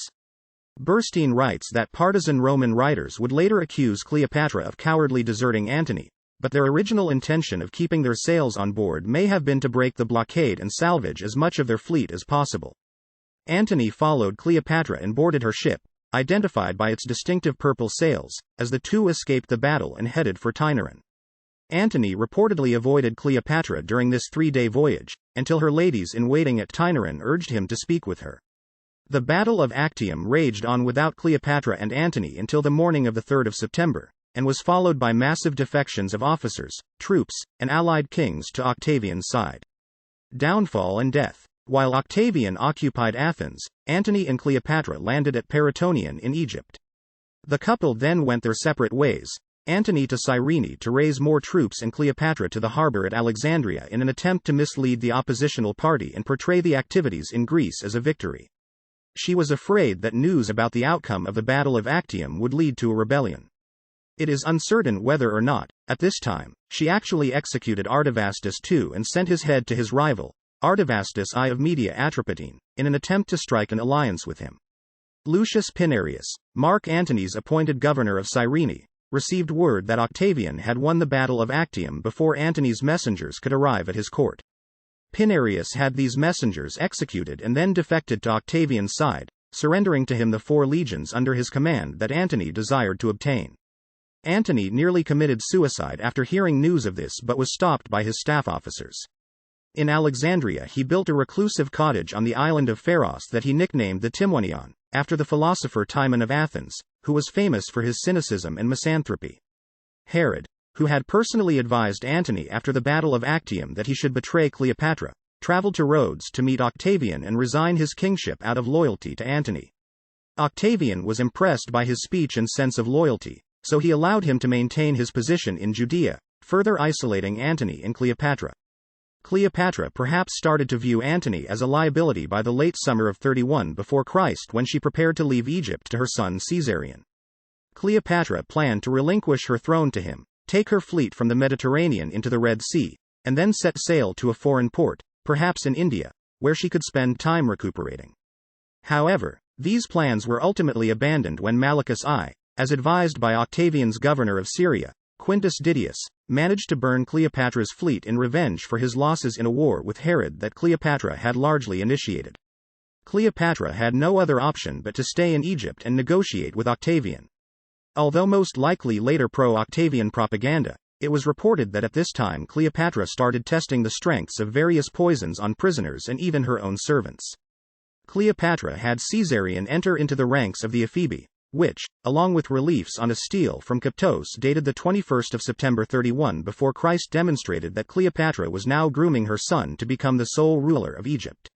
Burstein writes that partisan Roman writers would later accuse Cleopatra of cowardly deserting Antony, but their original intention of keeping their sails on board may have been to break the blockade and salvage as much of their fleet as possible. Antony followed Cleopatra and boarded her ship, identified by its distinctive purple sails, as the two escaped the battle and headed for Tainaron. Antony reportedly avoided Cleopatra during this 3-day voyage, until her ladies-in-waiting at Tainaron urged him to speak with her. The Battle of Actium raged on without Cleopatra and Antony until the morning of the 3rd of September, and was followed by massive defections of officers, troops, and allied kings to Octavian's side. Downfall and death. While Octavian occupied Athens, Antony and Cleopatra landed at Paratonion in Egypt. The couple then went their separate ways, Antony to Cyrene to raise more troops and Cleopatra to the harbor at Alexandria in an attempt to mislead the oppositional party and portray the activities in Greece as a victory. She was afraid that news about the outcome of the Battle of Actium would lead to a rebellion. It is uncertain whether or not, at this time, she actually executed Artavastus II and sent his head to his rival, Artavastus I of Media Atropatene, in an attempt to strike an alliance with him. Lucius Pinarius, Mark Antony's appointed governor of Cyrene, received word that Octavian had won the Battle of Actium before Antony's messengers could arrive at his court. Pinarius had these messengers executed and then defected to Octavian's side, surrendering to him the 4 legions under his command that Antony desired to obtain. Antony nearly committed suicide after hearing news of this but was stopped by his staff officers. In Alexandria he built a reclusive cottage on the island of Pharos that he nicknamed the Timonion, after the philosopher Timon of Athens, who was famous for his cynicism and misanthropy. Herod, who had personally advised Antony after the Battle of Actium that he should betray Cleopatra, traveled to Rhodes to meet Octavian and resign his kingship out of loyalty to Antony. Octavian was impressed by his speech and sense of loyalty, so he allowed him to maintain his position in Judea, further isolating Antony and Cleopatra. Cleopatra perhaps started to view Antony as a liability by the late summer of 31 before Christ when she prepared to leave Egypt to her son Caesarion. Cleopatra planned to relinquish her throne to him, take her fleet from the Mediterranean into the Red Sea, and then set sail to a foreign port, perhaps in India, where she could spend time recuperating. However, these plans were ultimately abandoned when Malichus I, as advised by Octavian's governor of Syria, Quintus Didius, managed to burn Cleopatra's fleet in revenge for his losses in a war with Herod that Cleopatra had largely initiated. Cleopatra had no other option but to stay in Egypt and negotiate with Octavian. Although most likely later pro-Octavian propaganda, it was reported that at this time Cleopatra started testing the strengths of various poisons on prisoners and even her own servants. Cleopatra had Caesarion enter into the ranks of the Ephebi, which, along with reliefs on a stele from Koptos dated the 21st of September 31 before Christ, demonstrated that Cleopatra was now grooming her son to become the sole ruler of Egypt.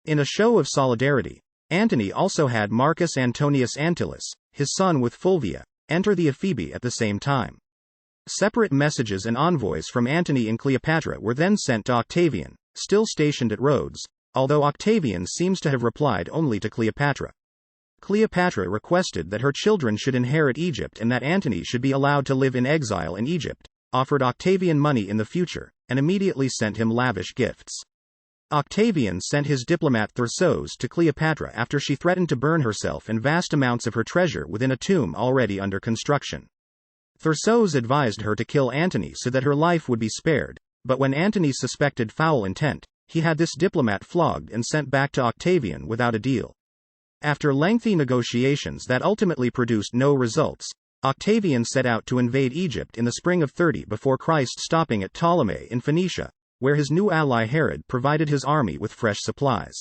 In a show of solidarity, Antony also had Marcus Antonius Antyllus, his son with Fulvia, enter the Ephebi at the same time. Separate messages and envoys from Antony and Cleopatra were then sent to Octavian, still stationed at Rhodes, although Octavian seems to have replied only to Cleopatra. Cleopatra requested that her children should inherit Egypt and that Antony should be allowed to live in exile in Egypt, offered Octavian money in the future, and immediately sent him lavish gifts. Octavian sent his diplomat Thyrsos to Cleopatra after she threatened to burn herself and vast amounts of her treasure within a tomb already under construction. Thyrsos advised her to kill Antony so that her life would be spared, but when Antony suspected foul intent, he had this diplomat flogged and sent back to Octavian without a deal. After lengthy negotiations that ultimately produced no results, Octavian set out to invade Egypt in the spring of 30 before Christ, stopping at Ptolemais in Phoenicia, where his new ally Herod provided his army with fresh supplies.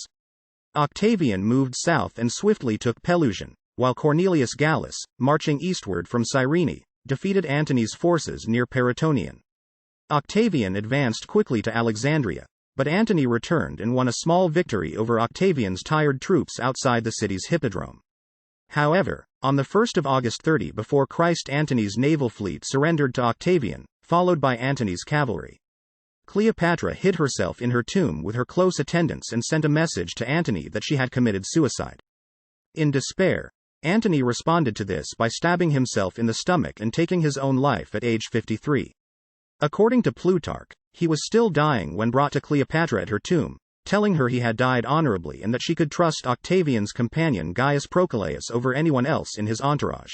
Octavian moved south and swiftly took Pelusium, while Cornelius Gallus, marching eastward from Cyrene, defeated Antony's forces near Parætonion. Octavian advanced quickly to Alexandria, but Antony returned and won a small victory over Octavian's tired troops outside the city's hippodrome. However, on the 1st of August 30 before Christ, Antony's naval fleet surrendered to Octavian, followed by Antony's cavalry. Cleopatra hid herself in her tomb with her close attendants and sent a message to Antony that she had committed suicide. In despair, Antony responded to this by stabbing himself in the stomach and taking his own life at age 53. According to Plutarch, he was still dying when brought to Cleopatra at her tomb, telling her he had died honorably and that she could trust Octavian's companion Gaius Proculaeus over anyone else in his entourage.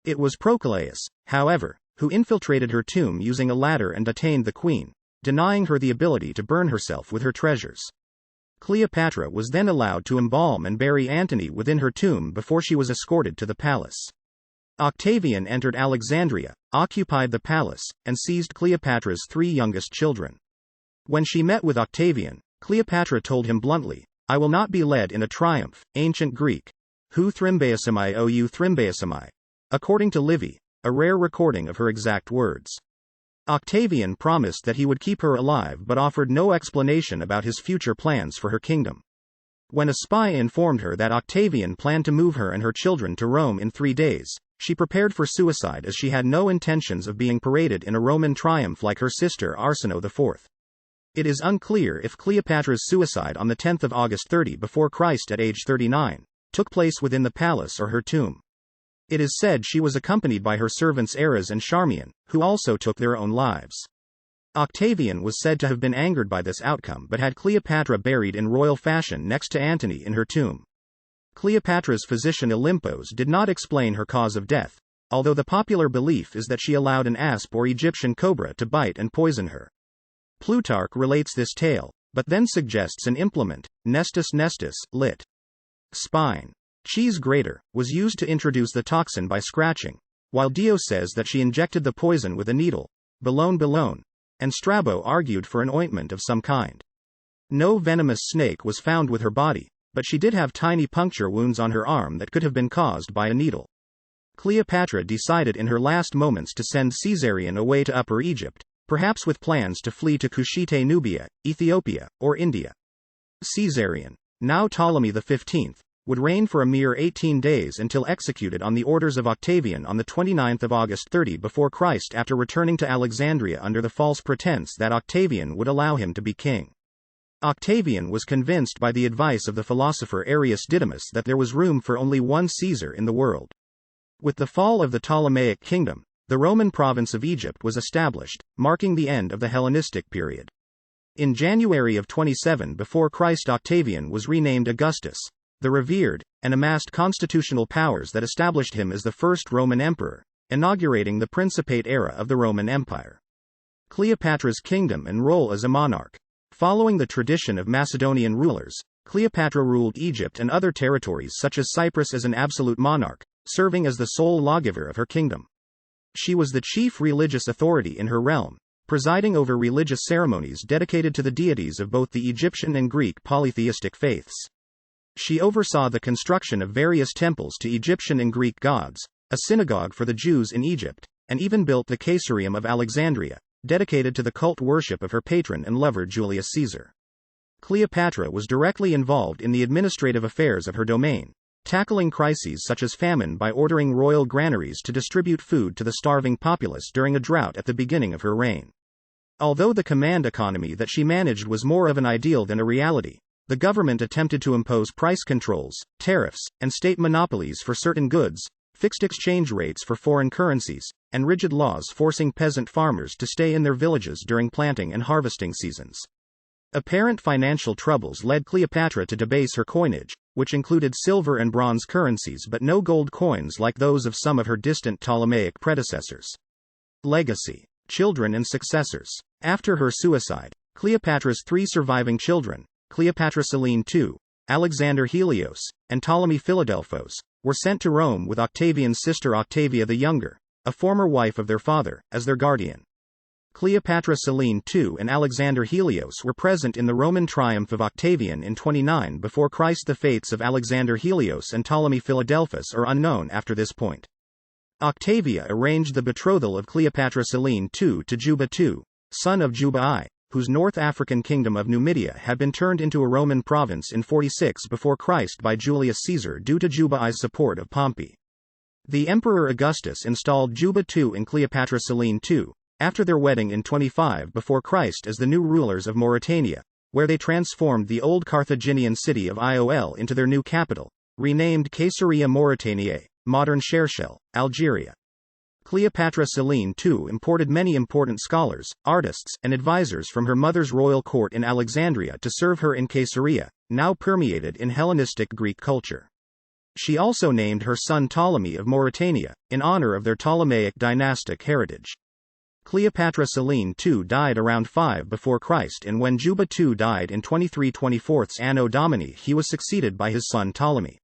It was Proculaeus, however, who infiltrated her tomb using a ladder and detained the queen, denying her the ability to burn herself with her treasures. Cleopatra was then allowed to embalm and bury Antony within her tomb before she was escorted to the palace. Octavian entered Alexandria, occupied the palace, and seized Cleopatra's 3 youngest children. When she met with Octavian, Cleopatra told him bluntly, "I will not be led in a triumph," ancient Greek, "Hu thrimbaesamai ou thrimbaesamai," according to Livy, a rare recording of her exact words. Octavian promised that he would keep her alive but offered no explanation about his future plans for her kingdom. When a spy informed her that Octavian planned to move her and her children to Rome in 3 days, she prepared for suicide as she had no intentions of being paraded in a Roman triumph like her sister Arsinoe IV. It is unclear if Cleopatra's suicide on the 10th of August 30 before Christ at age 39 took place within the palace or her tomb. It is said she was accompanied by her servants Ares and Charmian, who also took their own lives. Octavian was said to have been angered by this outcome but had Cleopatra buried in royal fashion next to Antony in her tomb. Cleopatra's physician Olympos did not explain her cause of death, although the popular belief is that she allowed an asp or Egyptian cobra to bite and poison her. Plutarch relates this tale, but then suggests an implement, nestus nestus, lit. Spine. Cheese grater, was used to introduce the toxin by scratching, while Dio says that she injected the poison with a needle, Bellone, and Strabo argued for an ointment of some kind. No venomous snake was found with her body, but she did have tiny puncture wounds on her arm that could have been caused by a needle. Cleopatra decided in her last moments to send Caesarion away to Upper Egypt, perhaps with plans to flee to Kushite Nubia, Ethiopia, or India. Caesarion, now Ptolemy XV, would reign for a mere 18 days until executed on the orders of Octavian on the 29th of August 30 before Christ after returning to Alexandria under the false pretense that Octavian would allow him to be king. Octavian was convinced by the advice of the philosopher Arius Didymus that there was room for only one Caesar in the world. With the fall of the Ptolemaic kingdom, the Roman province of Egypt was established, marking the end of the Hellenistic period. In January of 27 before Christ, Octavian was renamed Augustus, the revered, and amassed constitutional powers that established him as the first Roman emperor, inaugurating the Principate era of the Roman Empire. Cleopatra's kingdom and role as a monarch. Following the tradition of Macedonian rulers, Cleopatra ruled Egypt and other territories such as Cyprus as an absolute monarch, serving as the sole lawgiver of her kingdom. She was the chief religious authority in her realm, presiding over religious ceremonies dedicated to the deities of both the Egyptian and Greek polytheistic faiths. She oversaw the construction of various temples to Egyptian and Greek gods, a synagogue for the Jews in Egypt, and even built the Caesareum of Alexandria, dedicated to the cult worship of her patron and lover Julius Caesar. Cleopatra was directly involved in the administrative affairs of her domain, tackling crises such as famine by ordering royal granaries to distribute food to the starving populace during a drought at the beginning of her reign. Although the command economy that she managed was more of an ideal than a reality, the government attempted to impose price controls, tariffs, and state monopolies for certain goods, fixed exchange rates for foreign currencies, and rigid laws forcing peasant farmers to stay in their villages during planting and harvesting seasons. Apparent financial troubles led Cleopatra to debase her coinage, which included silver and bronze currencies but no gold coins like those of some of her distant Ptolemaic predecessors. Legacy, children and successors. After her suicide, Cleopatra's three surviving children, Cleopatra Selene II, Alexander Helios, and Ptolemy Philadelphos, were sent to Rome with Octavian's sister Octavia the Younger, a former wife of their father, as their guardian. Cleopatra Selene II and Alexander Helios were present in the Roman triumph of Octavian in 29 before Christ. The fates of Alexander Helios and Ptolemy Philadelphus are unknown after this point. Octavia arranged the betrothal of Cleopatra Selene II to Juba II, son of Juba I, whose North African kingdom of Numidia had been turned into a Roman province in 46 before Christ by Julius Caesar due to Juba I's support of Pompey. The Emperor Augustus installed Juba II and Cleopatra Selene II, after their wedding in 25 before Christ, as the new rulers of Mauritania, where they transformed the old Carthaginian city of Iol into their new capital, renamed Caesarea Mauritaniae, modern Seychelles, Algeria. Cleopatra Selene II imported many important scholars, artists, and advisors from her mother's royal court in Alexandria to serve her in Caesarea, now permeated in Hellenistic Greek culture. She also named her son Ptolemy of Mauritania, in honor of their Ptolemaic dynastic heritage. Cleopatra Selene II died around 5 before Christ, and when Juba II died in 23/24 Anno Domini, he was succeeded by his son Ptolemy.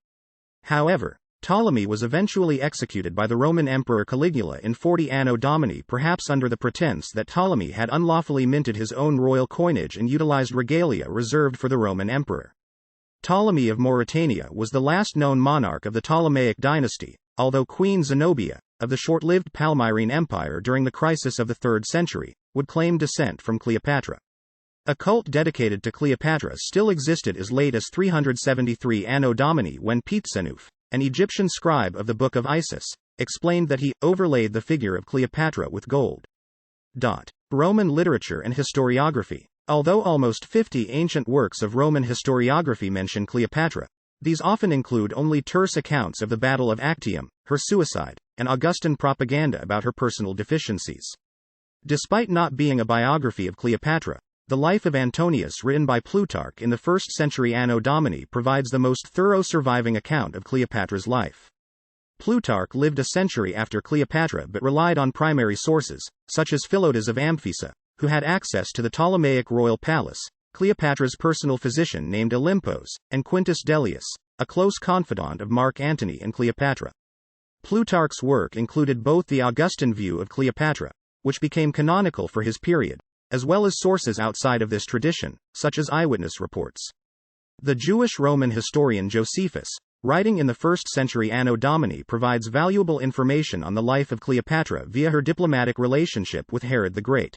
However, Ptolemy was eventually executed by the Roman Emperor Caligula in 40 Anno Domini, perhaps under the pretense that Ptolemy had unlawfully minted his own royal coinage and utilized regalia reserved for the Roman emperor. Ptolemy of Mauritania was the last known monarch of the Ptolemaic dynasty, although Queen Zenobia, of the short-lived Palmyrene Empire during the crisis of the 3rd century, would claim descent from Cleopatra. A cult dedicated to Cleopatra still existed as late as 373 Anno Domini, when Pithesenuf, an Egyptian scribe of the Book of Isis, explained that he overlaid the figure of Cleopatra with gold. Roman literature and historiography. Although almost 50 ancient works of Roman historiography mention Cleopatra, these often include only terse accounts of the Battle of Actium, her suicide, and Augustan propaganda about her personal deficiencies. Despite not being a biography of Cleopatra, the life of Antonius written by Plutarch in the 1st century Anno Domini provides the most thorough surviving account of Cleopatra's life. Plutarch lived a century after Cleopatra but relied on primary sources, such as Philotas of Amphissa, who had access to the Ptolemaic royal palace, Cleopatra's personal physician named Olympos, and Quintus Dellius, a close confidant of Mark Antony and Cleopatra. Plutarch's work included both the Augustan view of Cleopatra, which became canonical for his period, as well as sources outside of this tradition, such as eyewitness reports. The Jewish Roman historian Josephus, writing in the 1st century Anno Domini, provides valuable information on the life of Cleopatra via her diplomatic relationship with Herod the Great.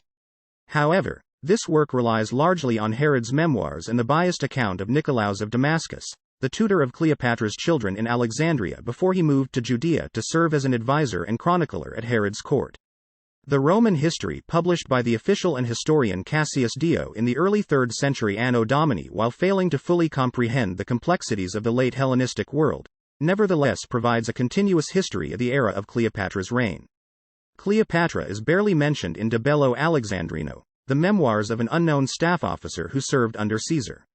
However, this work relies largely on Herod's memoirs and the biased account of Nicolaus of Damascus, the tutor of Cleopatra's children in Alexandria before he moved to Judea to serve as an advisor and chronicler at Herod's court. The Roman history published by the official and historian Cassius Dio in the early 3rd century Anno Domini, while failing to fully comprehend the complexities of the late Hellenistic world, nevertheless provides a continuous history of the era of Cleopatra's reign. Cleopatra is barely mentioned in De Bello Alexandrino, the memoirs of an unknown staff officer who served under Caesar.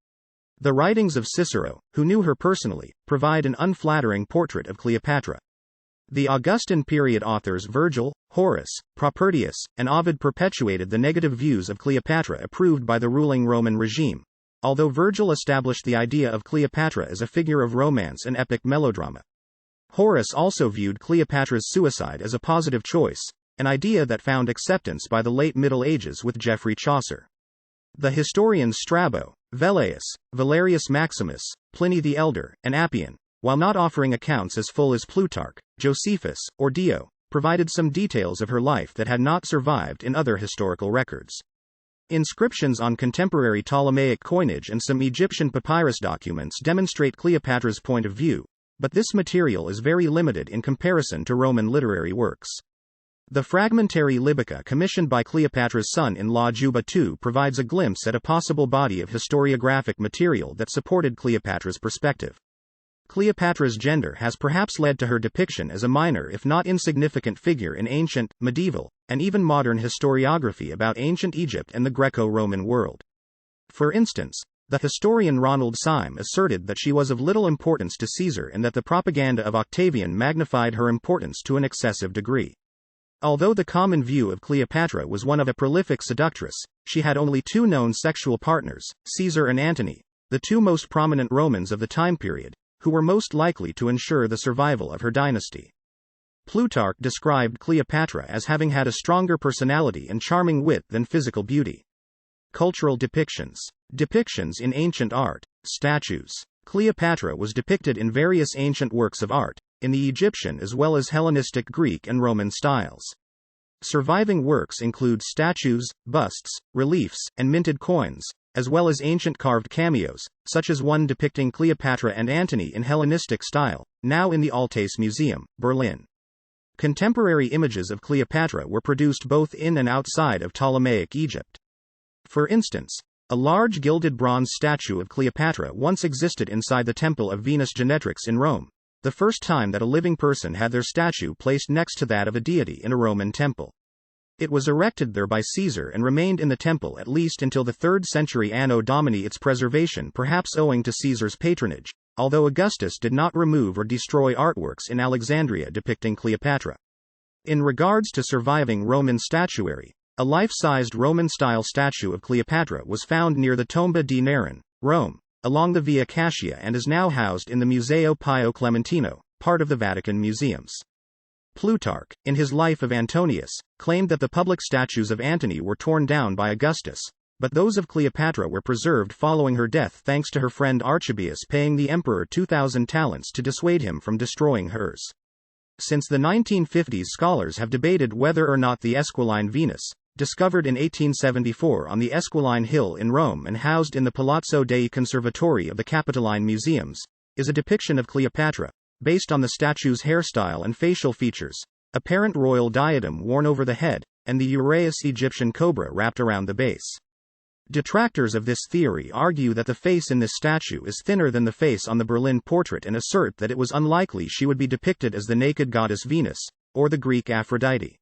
The writings of Cicero, who knew her personally, provide an unflattering portrait of Cleopatra. The Augustan period authors Virgil, Horace, Propertius, and Ovid perpetuated the negative views of Cleopatra approved by the ruling Roman regime, although Virgil established the idea of Cleopatra as a figure of romance and epic melodrama. Horace also viewed Cleopatra's suicide as a positive choice, an idea that found acceptance by the late Middle Ages with Geoffrey Chaucer. The historians Strabo, Velleius, Valerius Maximus, Pliny the Elder, and Appian, while not offering accounts as full as Plutarch, Josephus, or Dio, provided some details of her life that had not survived in other historical records. Inscriptions on contemporary Ptolemaic coinage and some Egyptian papyrus documents demonstrate Cleopatra's point of view, but this material is very limited in comparison to Roman literary works. The fragmentary Libica commissioned by Cleopatra's son-in-law Juba II provides a glimpse at a possible body of historiographic material that supported Cleopatra's perspective. Cleopatra's gender has perhaps led to her depiction as a minor if not insignificant figure in ancient, medieval, and even modern historiography about ancient Egypt and the Greco-Roman world. For instance, the historian Ronald Syme asserted that she was of little importance to Caesar and that the propaganda of Octavian magnified her importance to an excessive degree. Although the common view of Cleopatra was one of a prolific seductress, she had only two known sexual partners, Caesar and Antony, the two most prominent Romans of the time period, who were most likely to ensure the survival of her dynasty. Plutarch described Cleopatra as having had a stronger personality and charming wit than physical beauty. Cultural depictions. Depictions in ancient art. Statues. Cleopatra was depicted in various ancient works of art, in the Egyptian as well as Hellenistic Greek and Roman styles. Surviving works include statues, busts, reliefs, and minted coins, as well as ancient carved cameos, such as one depicting Cleopatra and Antony in Hellenistic style, now in the Altes Museum, Berlin. Contemporary images of Cleopatra were produced both in and outside of Ptolemaic Egypt. For instance, a large gilded bronze statue of Cleopatra once existed inside the Temple of Venus Genetrix in Rome, the first time that a living person had their statue placed next to that of a deity in a Roman temple. It was erected there by Caesar and remained in the temple at least until the 3rd century Anno Domini, its preservation perhaps owing to Caesar's patronage, although Augustus did not remove or destroy artworks in Alexandria depicting Cleopatra. In regards to surviving Roman statuary, a life-sized Roman-style statue of Cleopatra was found near the Tomba di Neron, Rome, along the Via Cassia and is now housed in the Museo Pio Clementino, part of the Vatican Museums. Plutarch, in his Life of Antonius, claimed that the public statues of Antony were torn down by Augustus, but those of Cleopatra were preserved following her death thanks to her friend Archibius paying the emperor 2,000 talents to dissuade him from destroying hers. Since the 1950s, scholars have debated whether or not the Esquiline Venus, discovered in 1874 on the Esquiline Hill in Rome and housed in the Palazzo dei Conservatori of the Capitoline Museums, is a depiction of Cleopatra, based on the statue's hairstyle and facial features, apparent royal diadem worn over the head, and the uraeus Egyptian cobra wrapped around the base. Detractors of this theory argue that the face in this statue is thinner than the face on the Berlin portrait and assert that it was unlikely she would be depicted as the naked goddess Venus, or the Greek Aphrodite.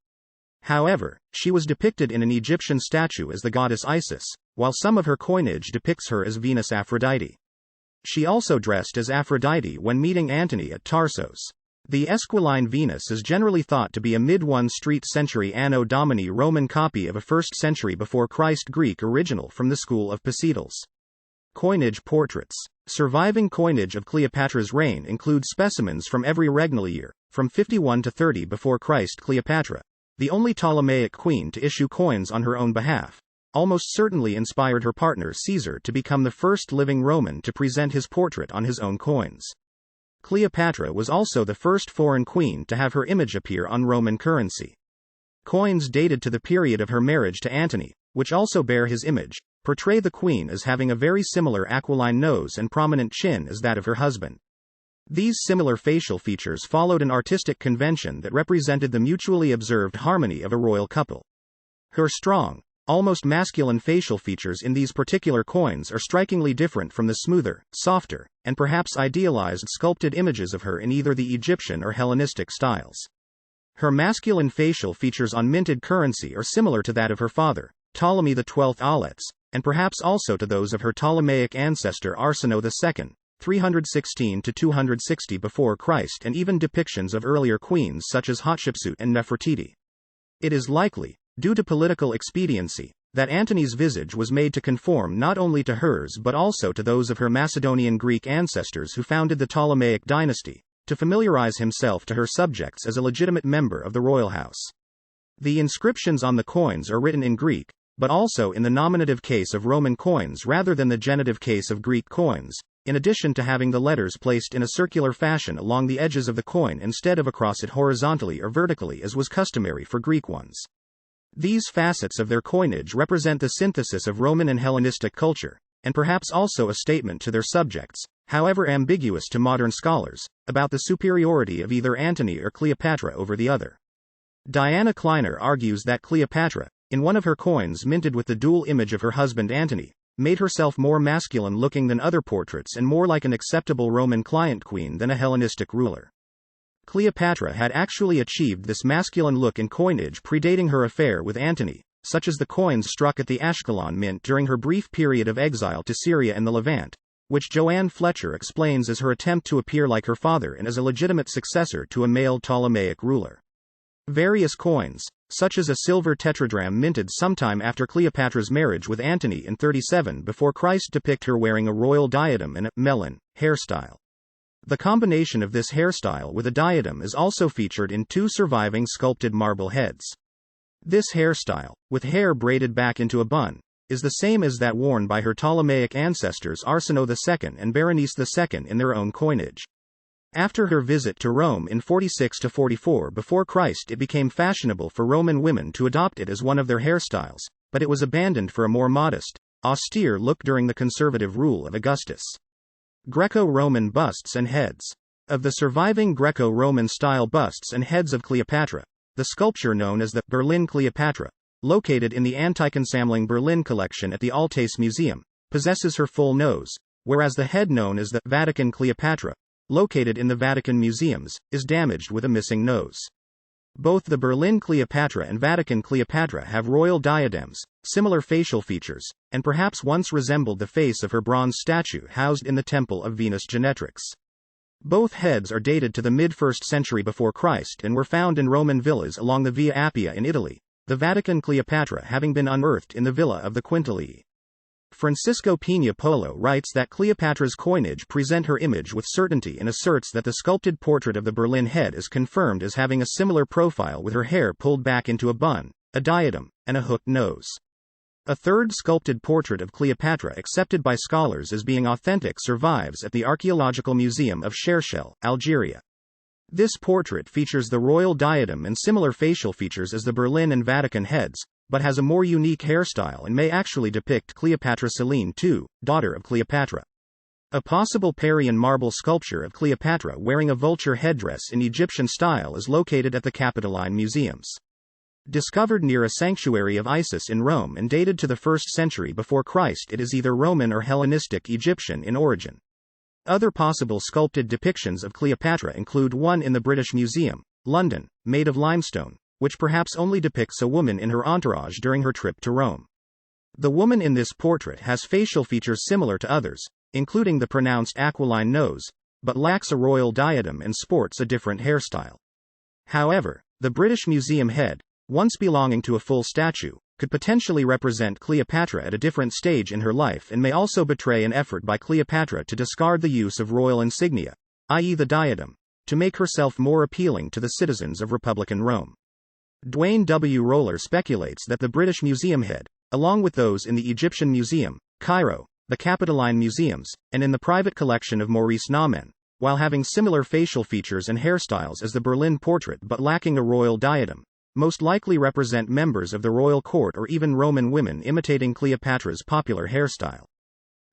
However, she was depicted in an Egyptian statue as the goddess Isis, while some of her coinage depicts her as Venus Aphrodite. She also dressed as Aphrodite when meeting Antony at Tarsos. The Esquiline Venus is generally thought to be a mid-1st century Anno Domini Roman copy of a 1st century before Christ Greek original from the school of Positos. Coinage portraits. Surviving coinage of Cleopatra's reign includes specimens from every regnal year, from 51 to 30 before Christ. Cleopatra, the only Ptolemaic queen to issue coins on her own behalf, almost certainly inspired her partner Caesar to become the first living Roman to present his portrait on his own coins. Cleopatra was also the first foreign queen to have her image appear on Roman currency. Coins dated to the period of her marriage to Antony, which also bear his image, portray the queen as having a very similar aquiline nose and prominent chin as that of her husband. These similar facial features followed an artistic convention that represented the mutually observed harmony of a royal couple. Her strong, almost masculine facial features in these particular coins are strikingly different from the smoother, softer, and perhaps idealized sculpted images of her in either the Egyptian or Hellenistic styles. Her masculine facial features on minted currency are similar to that of her father, Ptolemy XII Auletes, and perhaps also to those of her Ptolemaic ancestor Arsinoe II, 316 to 260 before Christ, and even depictions of earlier queens such as Hatshepsut and Nefertiti. It is likely, due to political expediency, that Antony's visage was made to conform not only to hers but also to those of her Macedonian Greek ancestors who founded the Ptolemaic dynasty, to familiarize himself to her subjects as a legitimate member of the royal house. The inscriptions on the coins are written in Greek, but also in the nominative case of Roman coins rather than the genitive case of Greek coins, in addition to having the letters placed in a circular fashion along the edges of the coin instead of across it horizontally or vertically as was customary for Greek ones. These facets of their coinage represent the synthesis of Roman and Hellenistic culture, and perhaps also a statement to their subjects, however ambiguous to modern scholars, about the superiority of either Antony or Cleopatra over the other. Diana Kleiner argues that Cleopatra, in one of her coins minted with the dual image of her husband Antony, made herself more masculine-looking than other portraits and more like an acceptable Roman client queen than a Hellenistic ruler. Cleopatra had actually achieved this masculine look in coinage predating her affair with Antony, such as the coins struck at the Ashkelon mint during her brief period of exile to Syria and the Levant, which Joanne Fletcher explains as her attempt to appear like her father and as a legitimate successor to a male Ptolemaic ruler. Various coins, such as a silver tetradrachm minted sometime after Cleopatra's marriage with Antony in 37 before Christ, depict her wearing a royal diadem and a melon hairstyle. The combination of this hairstyle with a diadem is also featured in two surviving sculpted marble heads. This hairstyle, with hair braided back into a bun, is the same as that worn by her Ptolemaic ancestors Arsinoe II and Berenice II in their own coinage. After her visit to Rome in 46 to 44 before Christ, it became fashionable for Roman women to adopt it as one of their hairstyles, but it was abandoned for a more modest, austere look during the conservative rule of Augustus. Greco-Roman busts and heads. Of the surviving Greco-Roman style busts and heads of Cleopatra, the sculpture known as the Berlin Cleopatra, located in the Antikensammlung Berlin collection at the Altes Museum, possesses her full nose, whereas the head known as the Vatican Cleopatra, located in the Vatican Museums, is damaged with a missing nose. Both the Berlin Cleopatra and Vatican Cleopatra have royal diadems, similar facial features, and perhaps once resembled the face of her bronze statue housed in the Temple of Venus Genetrix. Both heads are dated to the mid-1st century before Christ and were found in Roman villas along the Via Appia in Italy, the Vatican Cleopatra having been unearthed in the Villa of the Quintilii. Francisco Peña Polo writes that Cleopatra's coinage present her image with certainty and asserts that the sculpted portrait of the Berlin head is confirmed as having a similar profile with her hair pulled back into a bun, a diadem, and a hooked nose. A third sculpted portrait of Cleopatra accepted by scholars as being authentic survives at the Archaeological Museum of Cherchell, Algeria. This portrait features the royal diadem and similar facial features as the Berlin and Vatican heads, but has a more unique hairstyle and may actually depict Cleopatra Selene II, daughter of Cleopatra. A possible Parian marble sculpture of Cleopatra wearing a vulture headdress in Egyptian style is located at the Capitoline Museums. Discovered near a sanctuary of Isis in Rome and dated to the 1st century before Christ, it is either Roman or Hellenistic Egyptian in origin. Other possible sculpted depictions of Cleopatra include one in the British Museum, London, made of limestone, which perhaps only depicts a woman in her entourage during her trip to Rome. The woman in this portrait has facial features similar to others, including the pronounced aquiline nose, but lacks a royal diadem and sports a different hairstyle. However, the British Museum head, once belonging to a full statue, could potentially represent Cleopatra at a different stage in her life and may also betray an effort by Cleopatra to discard the use of royal insignia, i.e. the diadem, to make herself more appealing to the citizens of Republican Rome. Dwayne W. Roller speculates that the British Museum head, along with those in the Egyptian Museum, Cairo, the Capitoline Museums, and in the private collection of Maurice Naumann, while having similar facial features and hairstyles as the Berlin portrait but lacking a royal diadem, most likely represent members of the royal court or even Roman women imitating Cleopatra's popular hairstyle.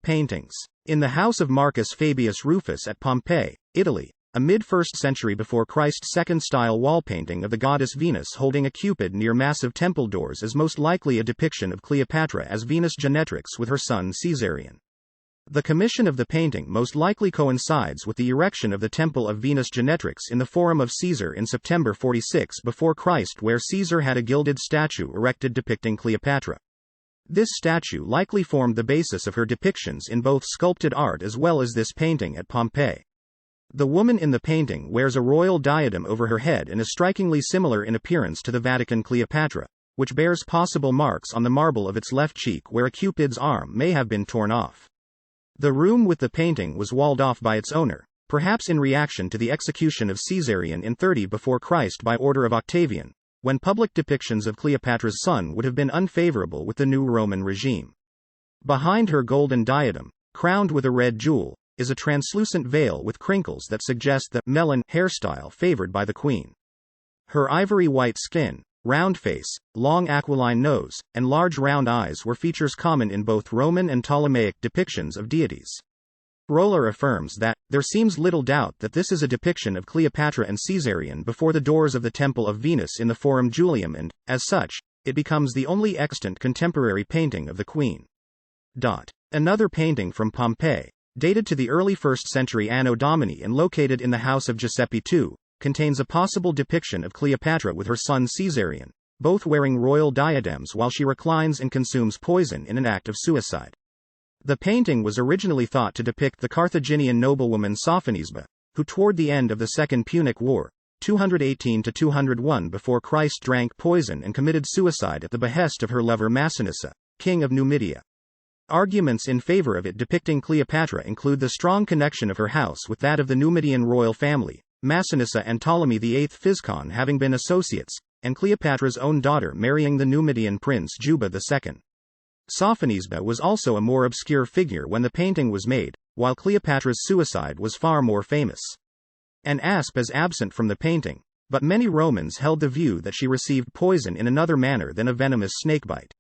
Paintings. In the house of Marcus Fabius Rufus at Pompeii, Italy, a mid-1st century before Christ second-style wall painting of the goddess Venus holding a cupid near massive temple doors is most likely a depiction of Cleopatra as Venus Genetrix with her son Caesarion. The commission of the painting most likely coincides with the erection of the Temple of Venus Genetrix in the Forum of Caesar in September 46 before Christ, where Caesar had a gilded statue erected depicting Cleopatra. This statue likely formed the basis of her depictions in both sculpted art as well as this painting at Pompeii. The woman in the painting wears a royal diadem over her head and is strikingly similar in appearance to the Vatican Cleopatra, which bears possible marks on the marble of its left cheek where a Cupid's arm may have been torn off. The room with the painting was walled off by its owner, perhaps in reaction to the execution of Caesarion in 30 before Christ by order of Octavian, when public depictions of Cleopatra's son would have been unfavorable with the new Roman regime. Behind her golden diadem, crowned with a red jewel, is a translucent veil with crinkles that suggest the melon hairstyle favored by the queen. Her ivory white skin, round face, long aquiline nose, and large round eyes were features common in both Roman and Ptolemaic depictions of deities. Roller affirms that, there seems little doubt that this is a depiction of Cleopatra and Caesarion before the doors of the Temple of Venus in the Forum Julium and, as such, it becomes the only extant contemporary painting of the queen. Another painting from Pompeii, dated to the early 1st century Anno Domini and located in the house of Giuseppe II, contains a possible depiction of Cleopatra with her son Caesarion, both wearing royal diadems while she reclines and consumes poison in an act of suicide. The painting was originally thought to depict the Carthaginian noblewoman Sophonisba, who toward the end of the Second Punic War, 218–201 before Christ, drank poison and committed suicide at the behest of her lover Massinissa, king of Numidia. Arguments in favor of it depicting Cleopatra include the strong connection of her house with that of the Numidian royal family, Massinissa and Ptolemy VIII Physcon having been associates, and Cleopatra's own daughter marrying the Numidian prince Juba II. Sophonisba was also a more obscure figure when the painting was made, while Cleopatra's suicide was far more famous. An asp is absent from the painting, but many Romans held the view that she received poison in another manner than a venomous snakebite.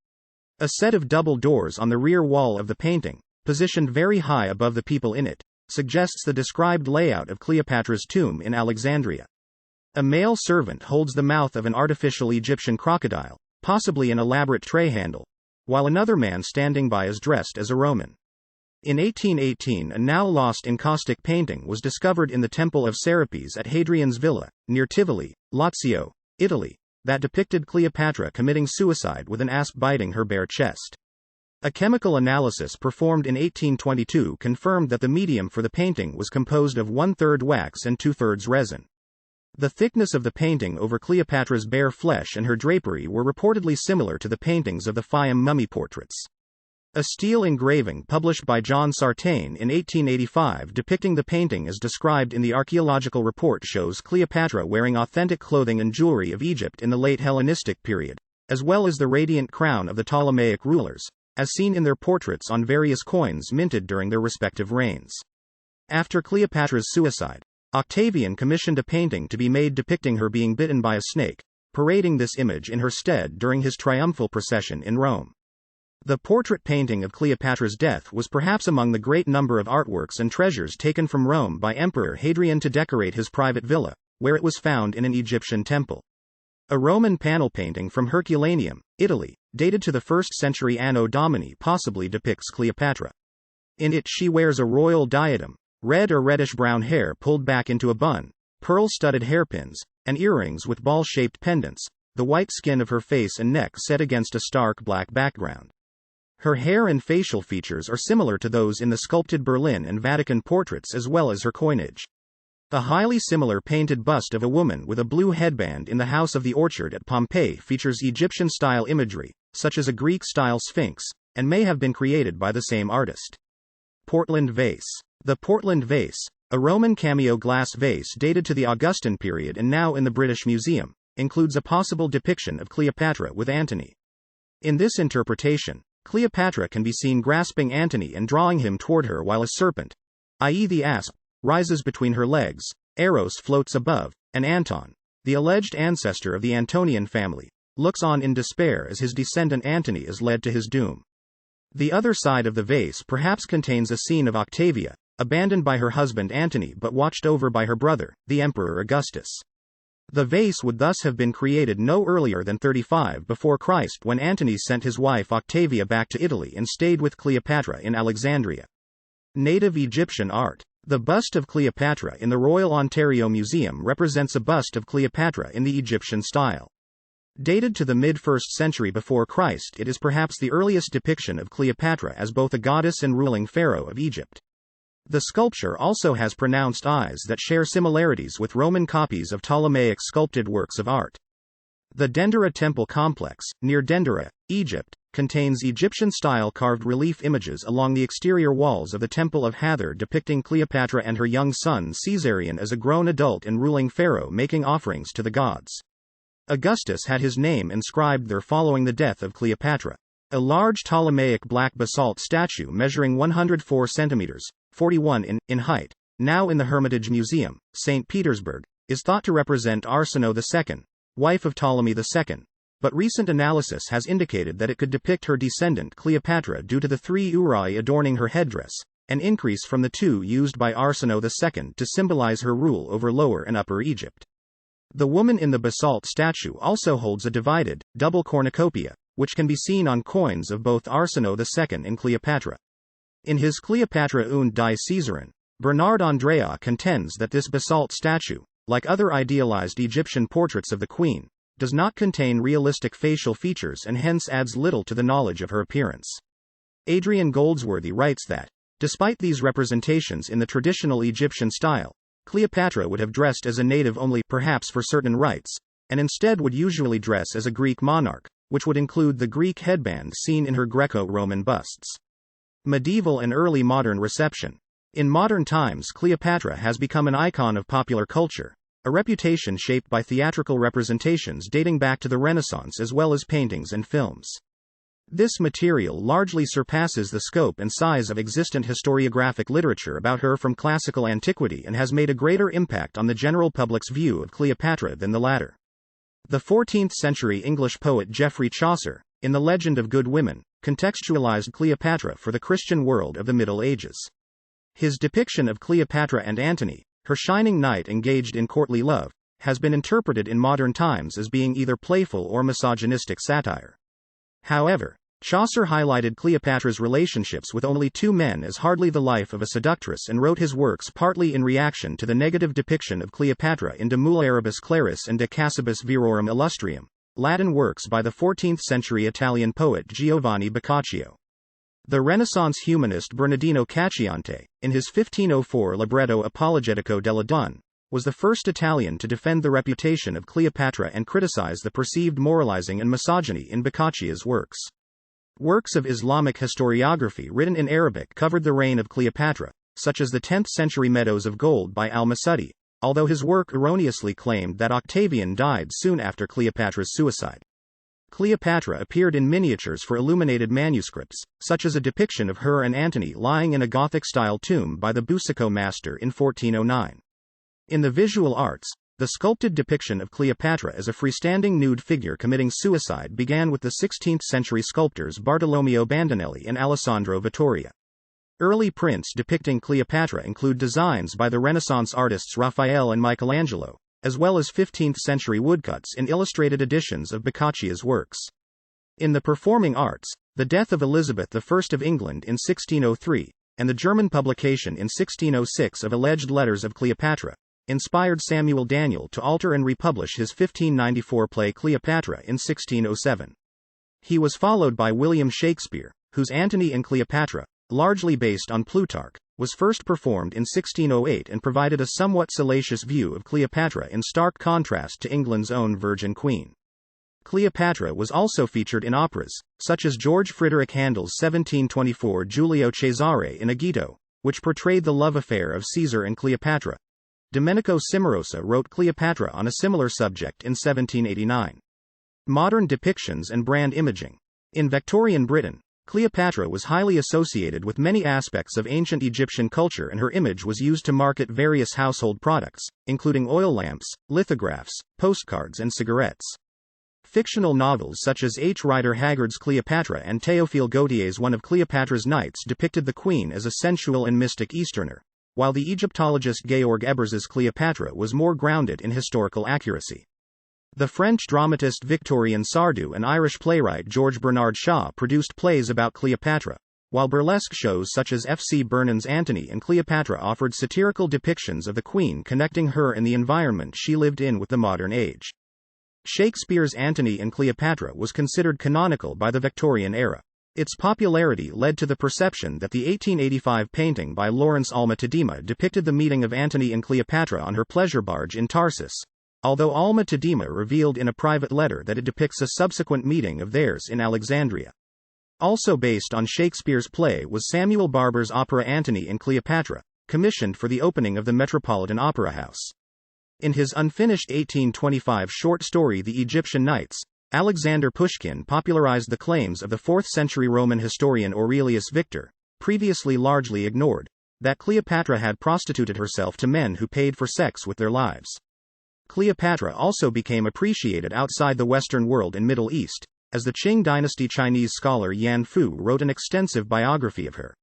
A set of double doors on the rear wall of the painting, positioned very high above the people in it, suggests the described layout of Cleopatra's tomb in Alexandria. A male servant holds the mouth of an artificial Egyptian crocodile, possibly an elaborate tray handle, while another man standing by is dressed as a Roman. In 1818 a now lost encaustic painting was discovered in the Temple of Serapis at Hadrian's Villa, near Tivoli, Lazio, Italy, that depicted Cleopatra committing suicide with an asp biting her bare chest. A chemical analysis performed in 1822 confirmed that the medium for the painting was composed of 1/3 wax and 2/3 resin. The thickness of the painting over Cleopatra's bare flesh and her drapery were reportedly similar to the paintings of the Fayum mummy portraits. A steel engraving published by John Sartain in 1885 depicting the painting as described in the archaeological report shows Cleopatra wearing authentic clothing and jewelry of Egypt in the late Hellenistic period, as well as the radiant crown of the Ptolemaic rulers, as seen in their portraits on various coins minted during their respective reigns. After Cleopatra's suicide, Octavian commissioned a painting to be made depicting her being bitten by a snake, parading this image in her stead during his triumphal procession in Rome. The portrait painting of Cleopatra's death was perhaps among the great number of artworks and treasures taken from Rome by Emperor Hadrian to decorate his private villa, where it was found in an Egyptian temple. A Roman panel painting from Herculaneum, Italy, dated to the 1st century Anno Domini possibly depicts Cleopatra. In it she wears a royal diadem, red or reddish-brown hair pulled back into a bun, pearl-studded hairpins, and earrings with ball-shaped pendants, the white skin of her face and neck set against a stark black background. Her hair and facial features are similar to those in the sculpted Berlin and Vatican portraits as well as her coinage. A highly similar painted bust of a woman with a blue headband in the House of the Orchard at Pompeii features Egyptian-style imagery, such as a Greek-style sphinx, and may have been created by the same artist. Portland vase. The Portland vase, a Roman cameo glass vase dated to the Augustan period and now in the British Museum, includes a possible depiction of Cleopatra with Antony. In this interpretation, Cleopatra can be seen grasping Antony and drawing him toward her while a serpent, i.e. the asp, rises between her legs, Eros floats above, and Anton, the alleged ancestor of the Antonian family, looks on in despair as his descendant Antony is led to his doom. The other side of the vase perhaps contains a scene of Octavia, abandoned by her husband Antony but watched over by her brother, the Emperor Augustus. The vase would thus have been created no earlier than 35 before Christ when Antony sent his wife Octavia back to Italy and stayed with Cleopatra in Alexandria. Native Egyptian art. The bust of Cleopatra in the Royal Ontario Museum represents a bust of Cleopatra in the Egyptian style. Dated to the mid-1st century before Christ, it is perhaps the earliest depiction of Cleopatra as both a goddess and ruling pharaoh of Egypt. The sculpture also has pronounced eyes that share similarities with Roman copies of Ptolemaic sculpted works of art. The Dendera Temple Complex, near Dendera, Egypt, contains Egyptian-style carved relief images along the exterior walls of the Temple of Hathor depicting Cleopatra and her young son Caesarion as a grown adult and ruling pharaoh making offerings to the gods. Augustus had his name inscribed there following the death of Cleopatra. A large Ptolemaic black basalt statue measuring 104 centimeters, 41 in height, now in the Hermitage Museum, St. Petersburg, is thought to represent Arsinoe II, wife of Ptolemy II, but recent analysis has indicated that it could depict her descendant Cleopatra due to the 3 uraei adorning her headdress, an increase from the 2 used by Arsinoe II to symbolize her rule over Lower and Upper Egypt. The woman in the basalt statue also holds a divided, double cornucopia, which can be seen on coins of both Arsinoe II and Cleopatra. In his Cleopatra und die Caesarin, Bernard Andrea contends that this basalt statue, like other idealized Egyptian portraits of the queen, does not contain realistic facial features and hence adds little to the knowledge of her appearance. Adrian Goldsworthy writes that, despite these representations in the traditional Egyptian style, Cleopatra would have dressed as a native only, perhaps for certain rites, and instead would usually dress as a Greek monarch, which would include the Greek headband seen in her Greco-Roman busts. Medieval and early modern reception. In modern times, Cleopatra has become an icon of popular culture, a reputation shaped by theatrical representations dating back to the Renaissance as well as paintings and films. This material largely surpasses the scope and size of existent historiographic literature about her from classical antiquity and has made a greater impact on the general public's view of Cleopatra than the latter. The 14th-century English poet Geoffrey Chaucer, in The Legend of Good Women, contextualized Cleopatra for the Christian world of the Middle Ages. His depiction of Cleopatra and Antony, her shining knight engaged in courtly love, has been interpreted in modern times as being either playful or misogynistic satire. However, Chaucer highlighted Cleopatra's relationships with only 2 men as hardly the life of a seductress and wrote his works partly in reaction to the negative depiction of Cleopatra in De Mulieribus Claris and De Casibus Virorum Illustrium, Latin works by the 14th-century Italian poet Giovanni Boccaccio. The Renaissance humanist Bernardino Cacciante, in his 1504 libretto Apologetico della Donna, was the first Italian to defend the reputation of Cleopatra and criticize the perceived moralizing and misogyny in Boccaccio's works. Works of Islamic historiography written in Arabic covered the reign of Cleopatra, such as the 10th-century Meadows of Gold by al-Masudi, although his work erroneously claimed that Octavian died soon after Cleopatra's suicide. Cleopatra appeared in miniatures for illuminated manuscripts, such as a depiction of her and Antony lying in a Gothic-style tomb by the Boucicaut master in 1409. In the visual arts, the sculpted depiction of Cleopatra as a freestanding nude figure committing suicide began with the 16th-century sculptors Bartolomeo Bandinelli and Alessandro Vittoria. Early prints depicting Cleopatra include designs by the Renaissance artists Raphael and Michelangelo, as well as 15th-century woodcuts in illustrated editions of Boccaccio's works. In the performing arts, the death of Elizabeth I of England in 1603, and the German publication in 1606 of alleged letters of Cleopatra, inspired Samuel Daniel to alter and republish his 1594 play Cleopatra in 1607. He was followed by William Shakespeare, whose Antony and Cleopatra, largely based on Plutarch, was first performed in 1608 and provided a somewhat salacious view of Cleopatra in stark contrast to England's own Virgin Queen. Cleopatra was also featured in operas, such as George Frideric Handel's 1724 Giulio Cesare in Agito, which portrayed the love affair of Caesar and Cleopatra. Domenico Cimarosa wrote Cleopatra on a similar subject in 1789. Modern depictions and brand imaging. In Victorian Britain, Cleopatra was highly associated with many aspects of ancient Egyptian culture and her image was used to market various household products, including oil lamps, lithographs, postcards and cigarettes. Fictional novels such as H. Rider Haggard's Cleopatra and Théophile Gautier's One of Cleopatra's Knights depicted the queen as a sensual and mystic Easterner, while the Egyptologist Georg Ebers's Cleopatra was more grounded in historical accuracy. The French dramatist Victorien Sardou and Irish playwright George Bernard Shaw produced plays about Cleopatra, while burlesque shows such as F.C. Burnand's Antony and Cleopatra offered satirical depictions of the queen connecting her and the environment she lived in with the modern age. Shakespeare's Antony and Cleopatra was considered canonical by the Victorian era. Its popularity led to the perception that the 1885 painting by Lawrence Alma Tadema depicted the meeting of Antony and Cleopatra on her pleasure barge in Tarsus, although Alma Tadema revealed in a private letter that it depicts a subsequent meeting of theirs in Alexandria. Also based on Shakespeare's play was Samuel Barber's opera Antony and Cleopatra, commissioned for the opening of the Metropolitan Opera House. In his unfinished 1825 short story The Egyptian Nights, Alexander Pushkin popularized the claims of the 4th-century Roman historian Aurelius Victor, previously largely ignored, that Cleopatra had prostituted herself to men who paid for sex with their lives. Cleopatra also became appreciated outside the Western world and Middle East, as the Qing dynasty Chinese scholar Yan Fu wrote an extensive biography of her.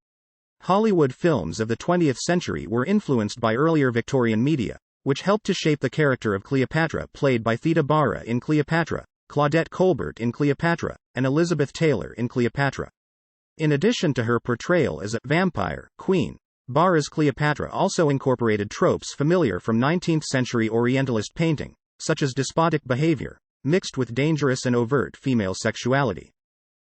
Hollywood films of the 20th century were influenced by earlier Victorian media, which helped to shape the character of Cleopatra, played by Theda Bara in Cleopatra, Claudette Colbert in Cleopatra, and Elizabeth Taylor in Cleopatra. In addition to her portrayal as a vampire queen, Bara's Cleopatra also incorporated tropes familiar from 19th-century Orientalist painting, such as despotic behavior, mixed with dangerous and overt female sexuality.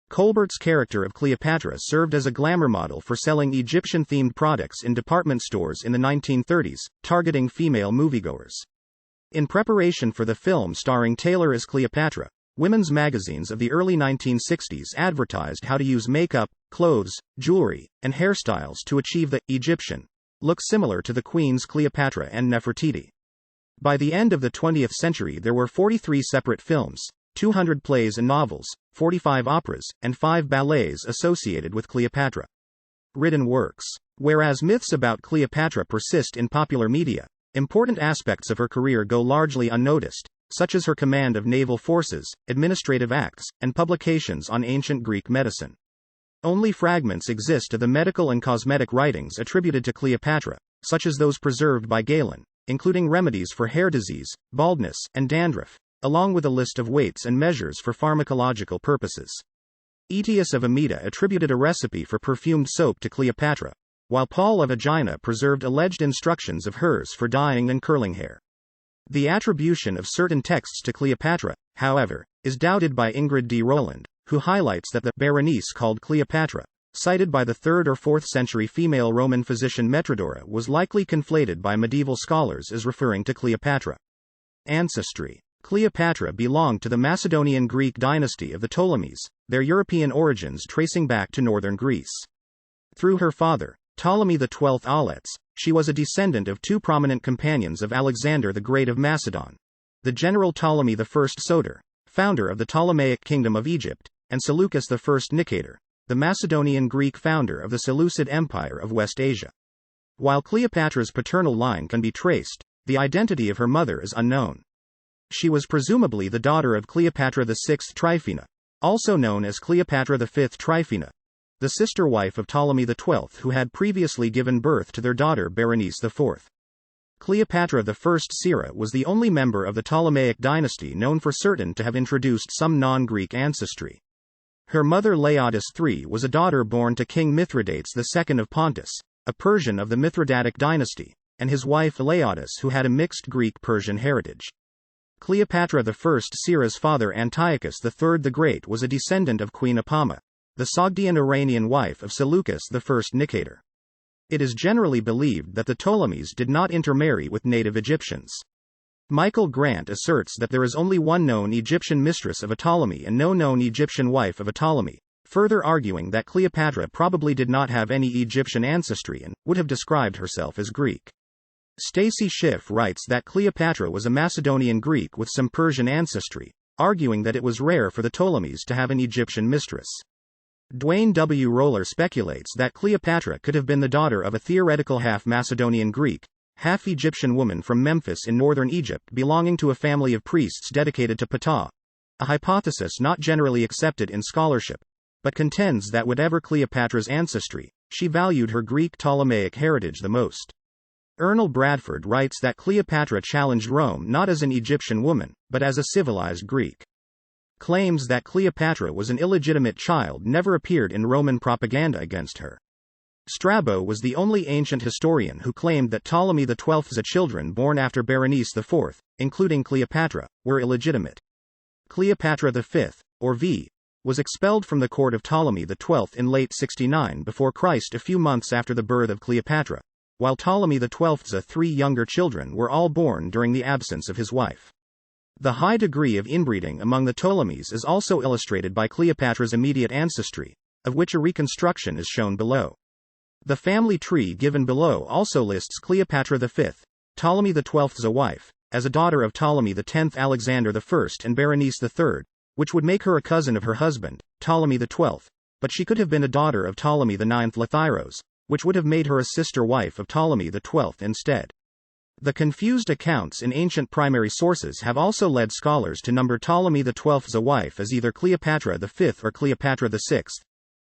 Colbert's character of Cleopatra served as a glamour model for selling Egyptian-themed products in department stores in the 1930s, targeting female moviegoers. In preparation for the film starring Taylor as Cleopatra, women's magazines of the early 1960s advertised how to use makeup, clothes, jewelry, and hairstyles to achieve the Egyptian look similar to the queens Cleopatra and Nefertiti. By the end of the 20th century there were 43 separate films, 200 plays and novels, 45 operas, and 5 ballets associated with Cleopatra. Written works. Whereas myths about Cleopatra persist in popular media, important aspects of her career go largely unnoticed, such as her command of naval forces, administrative acts, and publications on ancient Greek medicine. Only fragments exist of the medical and cosmetic writings attributed to Cleopatra, such as those preserved by Galen, including remedies for hair disease, baldness, and dandruff, along with a list of weights and measures for pharmacological purposes. Aetius of Amida attributed a recipe for perfumed soap to Cleopatra, while Paul of Aegina preserved alleged instructions of hers for dyeing and curling hair. The attribution of certain texts to Cleopatra, however, is doubted by Ingrid D. Rowland, who highlights that the Berenice called Cleopatra, cited by the 3rd or 4th century female Roman physician Metrodora, was likely conflated by medieval scholars as referring to Cleopatra. Ancestry. Cleopatra belonged to the Macedonian Greek dynasty of the Ptolemies, their European origins tracing back to northern Greece. Through her father, Ptolemy XII Auletes, she was a descendant of 2 prominent companions of Alexander the Great of Macedon, the general Ptolemy I Soter, founder of the Ptolemaic Kingdom of Egypt, and Seleucus I Nicator, the Macedonian Greek founder of the Seleucid Empire of West Asia. While Cleopatra's paternal line can be traced, the identity of her mother is unknown. She was presumably the daughter of Cleopatra VI Tryphena, also known as Cleopatra V Tryphena, the sister wife of Ptolemy XII, who had previously given birth to their daughter Berenice IV. Cleopatra I Syra was the only member of the Ptolemaic dynasty known for certain to have introduced some non-Greek ancestry. Her mother Laodice III was a daughter born to King Mithridates II of Pontus, a Persian of the Mithridatic dynasty, and his wife Laodice, who had a mixed Greek-Persian heritage. Cleopatra I Syra's father Antiochus III the Great was a descendant of Queen Apama, the Sogdian Iranian wife of Seleucus I Nicator. It is generally believed that the Ptolemies did not intermarry with native Egyptians. Michael Grant asserts that there is only one known Egyptian mistress of a Ptolemy and no known Egyptian wife of a Ptolemy, further arguing that Cleopatra probably did not have any Egyptian ancestry and would have described herself as Greek. Stacy Schiff writes that Cleopatra was a Macedonian Greek with some Persian ancestry, arguing that it was rare for the Ptolemies to have an Egyptian mistress. Dwayne W. Roller speculates that Cleopatra could have been the daughter of a theoretical half-Macedonian Greek, half-Egyptian woman from Memphis in northern Egypt belonging to a family of priests dedicated to Ptah, a hypothesis not generally accepted in scholarship, but contends that whatever Cleopatra's ancestry, she valued her Greek Ptolemaic heritage the most. Ernest Bradford writes that Cleopatra challenged Rome not as an Egyptian woman, but as a civilized Greek. claims that Cleopatra was an illegitimate child never appeared in Roman propaganda against her. Strabo was the only ancient historian who claimed that Ptolemy XII's children born after Berenice IV, including Cleopatra, were illegitimate. Cleopatra V, or V, was expelled from the court of Ptolemy XII in late 69 before Christ, a few months after the birth of Cleopatra, while Ptolemy XII's three younger children were all born during the absence of his wife. The high degree of inbreeding among the Ptolemies is also illustrated by Cleopatra's immediate ancestry, of which a reconstruction is shown below. The family tree given below also lists Cleopatra V, Ptolemy XII's wife, as a daughter of Ptolemy X Alexander I and Berenice III, which would make her a cousin of her husband, Ptolemy XII, but she could have been a daughter of Ptolemy IX Lathyrus, which would have made her a sister wife of Ptolemy XII instead. The confused accounts in ancient primary sources have also led scholars to number Ptolemy XII's wife as either Cleopatra V or Cleopatra VI.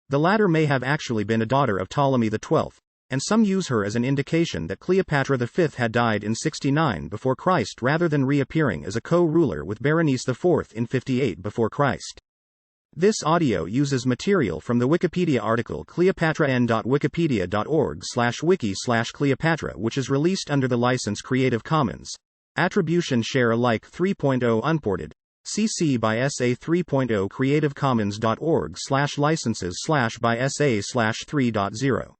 The latter may have actually been a daughter of Ptolemy XII, and some use her as an indication that Cleopatra V had died in 69 before Christ rather than reappearing as a co-ruler with Berenice IV in 58 before Christ. This audio uses material from the Wikipedia article cleopatra.wikipedia.org/wiki/Cleopatra, which is released under the license Creative Commons. Attribution Share Alike 3.0 Unported. CC by SA 3.0 creativecommons.org/licenses/by SA/3.0